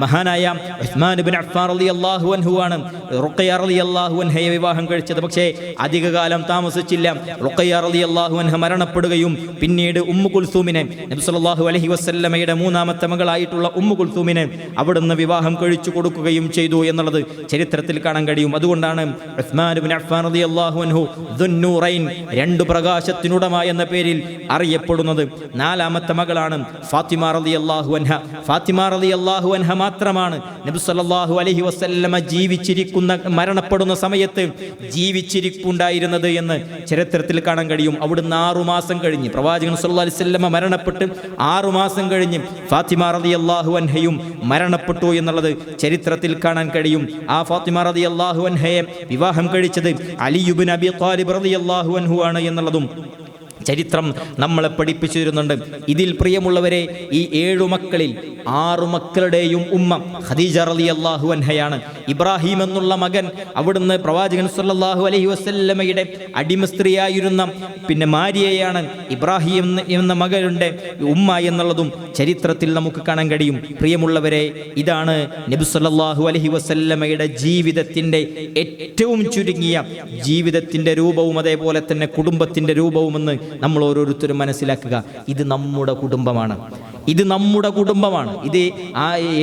മഹാനായ ഉസ്മാൻ ഇബ്നു അഫ്ഫാൻ റളിയല്ലാഹു അൻഹു ആണ് റുഖയ്യ റളിയല്ലാഹു അൻഹയെ വിവാഹം കഴിച്ചത്. പക്ഷേ അധികകാലം താമസിച്ചില്ല. റുഖയ്യ റളിയല്ലാഹു അൻഹ മരണപ്പെടുകയും പിന്നീട് ഉമ്മു കുൽസൂമിനെ, നബി സല്ലല്ലാഹു അലൈഹി വസല്ലമയുടെ 3ാമത്തെ മകളായിട്ടുള്ള ഉമ്മു കുൽസൂമിനെ അവിടുന്ന് വിവാഹം കഴിച്ചു കൊടുക്കുകയും ചെയ്തു എന്നുള്ളത് ചരിത്രത്തിൽ കാണാൻ കഴിയും. അതുകൊണ്ടാണ് ഉസ്മാൻ ഇബ്നു അഫ്ഫാൻ റളിയല്ലാഹു അൻഹു ദുന്നൂറൈൻ, 2 പ്രകാശത്തിനുടമ എന്ന പേരിൽ അറിയപ്പെടുന്നത്. 4ാമത്തെ മകളാണ് ഫാത്തിമ റളിയല്ലാഹു അൻഹ. ഫാത്തിമ റളിയല്ലാഹു അൻഹ മാത്രമാണ് നബി സല്ലല്ലാഹു അലൈഹി വസല്ലമ മരണപ്പെടുന്ന സമയത്ത് ജീവിച്ചിരിപ്പുണ്ടായിരുന്നത് എന്ന് ചരിത്രത്തിൽ കാണാൻ കഴിയും. അവിടുന്ന് 6 മാസം കഴിഞ്ഞ്, പ്രവാചകൻ സല്ലല്ലാഹു അലൈഹി വസല്ലമ മരണപ്പെട്ട് 6 മാസം കഴിഞ്ഞ് ഫാത്തിമ റളിയല്ലാഹു അൻഹയും മരണപ്പെട്ടു എന്നുള്ളത് ചരിത്രത്തിൽ കാണാൻ കഴിയും. ആ ഫാത്തിമ റളിയല്ലാഹു അൻഹയെ വിവാഹം കഴിച്ചത് അലി ഇബ്നു അബി ത്വാലിബ് റളിയല്ലാഹു അൻഹു ആണ് എന്നുള്ളതും ചരിത്രം നമ്മളെ പഠിപ്പിച്ചു തരുന്നുണ്ട്. ഇതിൽ പ്രിയമുള്ളവരെ, ഈ 7 മക്കളിൽ 6 മക്കളുടെയും ഉമ്മ ഖദീജ റളിയല്ലാഹു അൻഹയാണ്. ഇബ്രാഹിം എന്നുള്ള മകൻ അവിടുന്ന് പ്രവാചകൻ സല്ലല്ലാഹു അലൈഹി വസല്ലമയുടെ അടിമ സ്ത്രീയായിരുന്ന മാരിയയാണ് ഇബ്രാഹിം എന്ന മകനുടെ ഉമ്മ എന്നുള്ളതും ചരിത്രത്തിൽ നമുക്ക് കാണാൻ കഴിയും. പ്രിയമുള്ളവരെ, ഇതാണ് നബി സല്ലല്ലാഹു അലൈഹി വസല്ലമയുടെ ജീവിതത്തിൻ്റെ ഏറ്റവും ചുരുങ്ങിയ ജീവിതത്തിൻ്റെ രൂപവും അതേപോലെ തന്നെ കുടുംബത്തിൻ്റെ രൂപവുമെന്ന് നമ്മൾ ഓരോരുത്തരും മനസ്സിലാക്കുക. ഇത് നമ്മുടെ കുടുംബമാണ്. ഇത് നമ്മുടെ കുടുംബമാണ്. ഇത്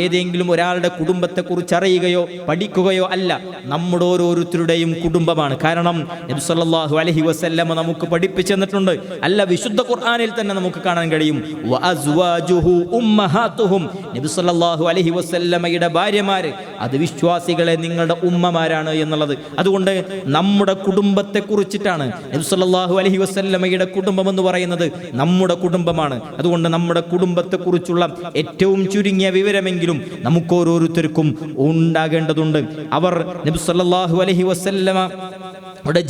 ഏതെങ്കിലും ഒരാളുടെ കുടുംബത്തെക്കുറിച്ച് അറിയുകയോ പഠിക്കുകയോ അല്ല, നമ്മുടെ ഓരോരുത്തരുടെയും കുടുംബമാണ്. കാരണം നബി സല്ലല്ലാഹു അലൈഹി വസല്ലമ നമുക്ക് പഠിപ്പിച്ചു തന്നിട്ടുണ്ട്. അല്ല, വിശുദ്ധ ഖുർആനിൽ തന്നെ നമുക്ക് കാണാൻ കഴിയും, വഅസ്വാജുഹു ഉമ്മഹാതുഹും. നബി സല്ലല്ലാഹു അലൈഹി വസല്ലമയുടെ ഭാര്യമാര് അത് വിശ്വാസികളെ നിങ്ങളുടെ ഉമ്മമാരാണ് എന്നുള്ളത്. അതുകൊണ്ട് നമ്മുടെ കുടുംബത്തെ കുറിച്ചിട്ടാണ് നബി സല്ലല്ലാഹു അലൈഹി വസല്ലമയുടെ കുടുംബം എന്ന് പറയുന്നത് നമ്മുടെ കുടുംബമാണ്. അതുകൊണ്ട് നമ്മുടെ കുറിച്ചുള്ള ഏറ്റവും ചുരുങ്ങിയ വിവരമെങ്കിലും നമുക്ക് ഓരോരുത്തർക്കും ഉണ്ടാകേണ്ടതുണ്ട്. അവർ നബി സല്ലല്ലാഹു അലൈഹി വസല്ലമ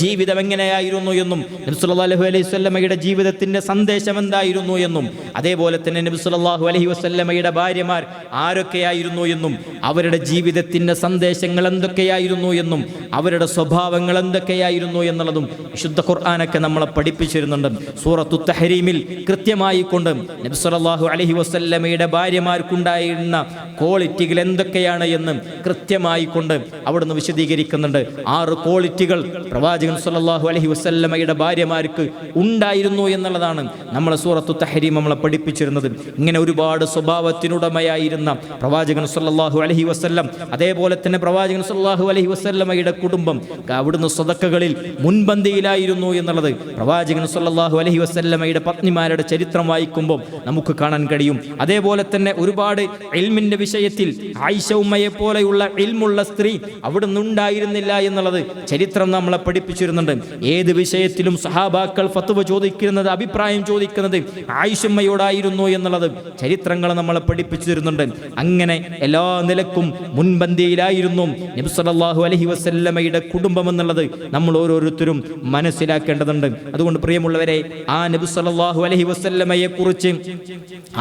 ജീവിതം എങ്ങനെയായിരുന്നു എന്നും നബി സല്ലല്ലാഹു അലൈഹി വസല്ലമയുടെ ജീവിതത്തിന്റെ സന്ദേശം എന്തായിരുന്നു എന്നും അതേപോലെ തന്നെ നബി സല്ലല്ലാഹു അലൈഹി വസല്ലമയുടെ ഭാര്യമാർ ആരൊക്കെയായിരുന്നു എന്നും അവരുടെ ജീവിതത്തിന്റെ സന്ദേശങ്ങൾ എന്തൊക്കെയായിരുന്നു എന്നും അവരുടെ സ്വഭാവങ്ങൾ എന്തൊക്കെയായിരുന്നു എന്നുള്ളതും വിശുദ്ധ ഖുർആനൊക്കെ നമ്മളെ പഠിപ്പിച്ചിരുന്നുണ്ട്. സൂറത്തു തഹരീമിൽ കൃത്യമായി കൊണ്ട് നബി സല്ലല്ലാഹു അലൈഹി വസല്ലമയുടെ ഭാര്യമാർക്കുണ്ടായിരുന്ന ക്വാളിറ്റികൾ എന്തൊക്കെയാണ് എന്ന് കൃത്യമായി കൊണ്ട് അവിടുന്ന് വിശദീകരിക്കുന്നുണ്ട്. 6 ക്വാളിറ്റികൾ പ്രവാചകൻ സല്ലല്ലാഹു അലൈഹി വസല്ലമയുടെ ഭാര്യമാർക്ക് ഉണ്ടായിരുന്നു എന്നുള്ളതാണ് നമ്മളെ സൂറത്തു തഹരീം നമ്മളെ പഠിപ്പിച്ചിരുന്നത്. ഇങ്ങനെ ഒരുപാട് സ്വഭാവത്തിനുടമയായിരുന്ന പ്രവാചകൻ സല്ലല്ലാഹു അലൈഹി വസല്ലം, അതേപോലെ തന്നെ പ്രവാചകൻ സല്ലല്ലാഹു അലൈഹി വസല്ലമയുടെ കുടുംബം അവിടുന്ന് സ്വതക്കകളിൽ മുൻപന്തിയിലായിരുന്നു എന്നുള്ളത് പ്രവാചകൻ സല്ലല്ലാഹു അലൈഹി വസല്ലമയുടെ പത്നിമാരുടെ ചരിത്രം വായിക്കുമ്പോൾ നമുക്ക് കാണാൻ കഴിയും. അതേപോലെ തന്നെ ഒരുപാട് ഇൽമിന്റെ വിഷയത്തിൽ ആയിഷ ഉമ്മയെ പോലെയുള്ള ഇൽമുള്ള സ്ത്രീ അവിടുന്ന് ഉണ്ടായിരുന്നില്ല എന്നുള്ളത് ചരിത്രം നമ്മളെ പഠിപ്പിച്ചിരുന്നുണ്ട്. ഏത് വിഷയത്തിലും സഹാബാക്കൾ ഫത്വ ചോദിക്കുന്നത്, അഭിപ്രായം ചോദിക്കുന്നത് ആയിഷമ്മയോടായിരുന്നു എന്നുള്ളത് ചരിത്രങ്ങൾ നമ്മളെ പഠിപ്പിച്ചു തരുന്നുണ്ട്. അങ്ങനെ എല്ലാ നിലക്കും മുൻപന്തിയിലായിരുന്നു നബി സല്ലല്ലാഹു അലൈഹി വസല്ലമയുടെ കുടുംബം എന്നുള്ളത് നമ്മൾ ഓരോരുത്തരും മനസ്സിലാക്കേണ്ടതുണ്ട്. അതുകൊണ്ട് പ്രിയമുള്ളവരെ, ആ നബി സല്ലല്ലാഹു അലൈഹി വസല്ലമയെ കുറിച്ച്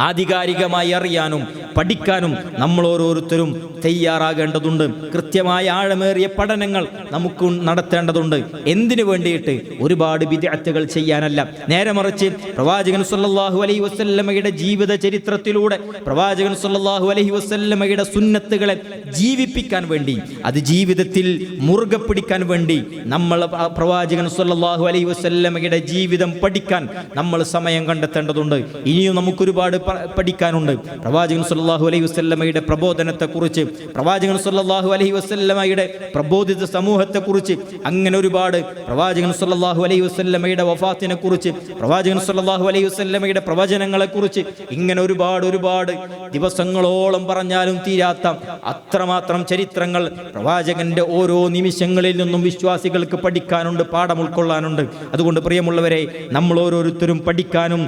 ആധികാരികമായി അറിയാനും പഠിക്കാനും നമ്മൾ ഓരോരുത്തരും തയ്യാറാകേണ്ടതുണ്ട്. കൃത്യമായ ആഴമേറിയ പഠനങ്ങൾ നമുക്ക് നടത്തേണ്ടതുണ്ട്. എന്തിനു വേണ്ടിയിട്ട്? ഒരുപാട് ബിദ്അത്തുകൾ ചെയ്യാനല്ല, നേരെ മറിച്ച് പ്രവാചകൻ സല്ലല്ലാഹു അലൈഹി വസല്ലമയുടെ ജീവിത ചരിത്രത്തിലൂടെ പ്രവാചകൻ സല്ലല്ലാഹു അലൈഹി വസല്ലമയുടെ സുന്നത്തുകളെ ജീവിപ്പിക്കാൻ വേണ്ടി, അത് ജീവിതത്തിൽ മുറുകെ പിടിക്കാൻ വേണ്ടി നമ്മൾ പ്രവാചകൻ സല്ലല്ലാഹു അലൈഹി വസല്ലമയുടെ ജീവിതം പഠിക്കാൻ നമ്മൾ സമയം കണ്ടെത്തേണ്ടതുണ്ട്. ഇനിയും നമുക്കൊരുപാട് പഠിക്കാനുണ്ട്. പ്രവാചകൻ സല്ലല്ലാഹു അലൈഹി വസല്ലമയുടെ പ്രബോധനത്തെക്കുറിച്ച്, പ്രവാചകൻ സല്ലല്ലാഹു അലൈഹി വസല്ലമയുടെ പ്രബോധിത സമൂഹത്തെക്കുറിച്ച്, അങ്ങനെ ഒരുപാട് പ്രവാചകൻ സല്ലല്ലാഹു അലൈഹി വസല്ലമയുടെ വഫാത്തിനെ കുറിച്ച്, പ്രവാചകൻ സല്ലല്ലാഹു അലൈഹി വസല്ലമയുടെ പ്രവചനങ്ങളെക്കുറിച്ച്, ഇങ്ങനെ ഒരുപാട് ദിവസങ്ങളോളം പറഞ്ഞാലും തീരാത്ത അത്രമാത്രം ചരിത്രങ്ങൾ പ്രവാചകന്റെ ഓരോ നിമിഷങ്ങളിൽ നിന്നും വിശ്വാസികൾക്ക് പഠിക്കാനുണ്ട്, പാഠം ഉൾക്കൊള്ളാനുണ്ട്. അതുകൊണ്ട് പ്രിയമുള്ളവരെ, നമ്മൾ ഓരോരുത്തരും പഠിക്കാനും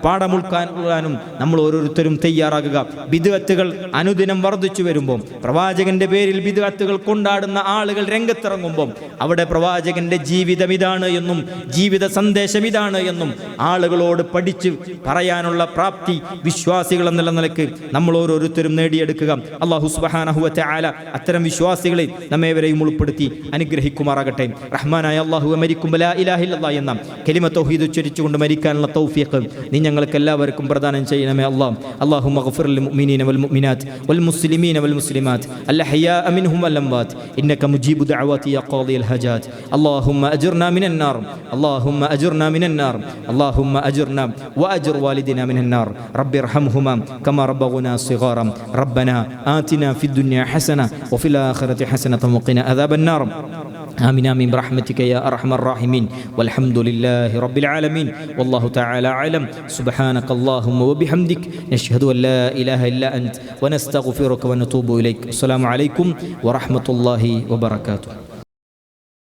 പാഠം ഉൾക്കൊള്ളാനും നമ്മൾ ഓരോരുത്തരും തയ്യാറാകുക. ബിദ്അത്തുകൾ അനുദിനം വർദ്ധിച്ചു വരുമ്പോൾ, പ്രവാചകന്റെ പേരിൽ ബിദ്അത്തുകൾ കൊണ്ടാടുന്ന ആളുകൾ രംഗത്തിറങ്ങുമ്പോൾ, അവിടെ പ്രവാചകന്റെ ജീവിതം ഇതാണ് എന്നും ജീവിത സന്ദേശം ഇതാണ് എന്നും ആളുകളോട് പഠിച്ച് പറയാനുള്ള പ്രാപ്തി വിശ്വാസികൾ എന്നുള്ള നിലക്ക് നമ്മൾ ഓരോരുത്തരും നേടിയെടുക്കുക. അല്ലാഹു സുബ്ഹാനഹു വ തആല അത്തരം വിശ്വാസികളെ നമ്മേവരെയും ഉൾപ്പെടുത്തി അനുഗ്രഹിക്കുമാറാകട്ടെ. റഹ്മാനായ അല്ലാഹു, മരിക്കുമ്പോൾ ലാ ഇലാഹ ഇല്ലല്ലാഹ് എന്ന കലിമ തൗഹീദ് ഉച്ചരിച്ചുകൊണ്ട് മരിക്കാനുള്ള തൗഫീഖ് നീ ഞങ്ങൾക്ക് എല്ലാവർക്കും പ്രദാനം ചെയ്യണമേ അല്ലാഹ്. അല്ലാഹുമ്മ ഗ്ഫിർ ലിൽ മുഅ്മിനീന വൽ മുഅ്മിനാത്ത് വൽ മുസ്ലിമീന വൽ മുസ്ലിമാത്ത് അൽഹയാഅ മിൻഹും വൽ അംവാത്ത് ഇന്നക മുജീബു ദഅവാതി യാ ഖാദിയൽ ഹജാത്ത്. اللهم أجرنا من النار، اللهم أجرنا من النار، اللهم أجرنا وأجر والدنا من النار. رب ارحمهما كما ربونا صغارا. ربنا آتنا في الدنيا حسنة وفي الآخرة حسنة وقنا عذاب النار. آمين آمين برحمتك يا أرحم الراحمين. والحمد لله رب العالمين والله تعالى أعلم. سبحانك اللهم وبحمدك نشهد أن لا إله إلا أنت ونستغفرك ونتوب إليك. السلام عليكم ورحمة الله وبركاته.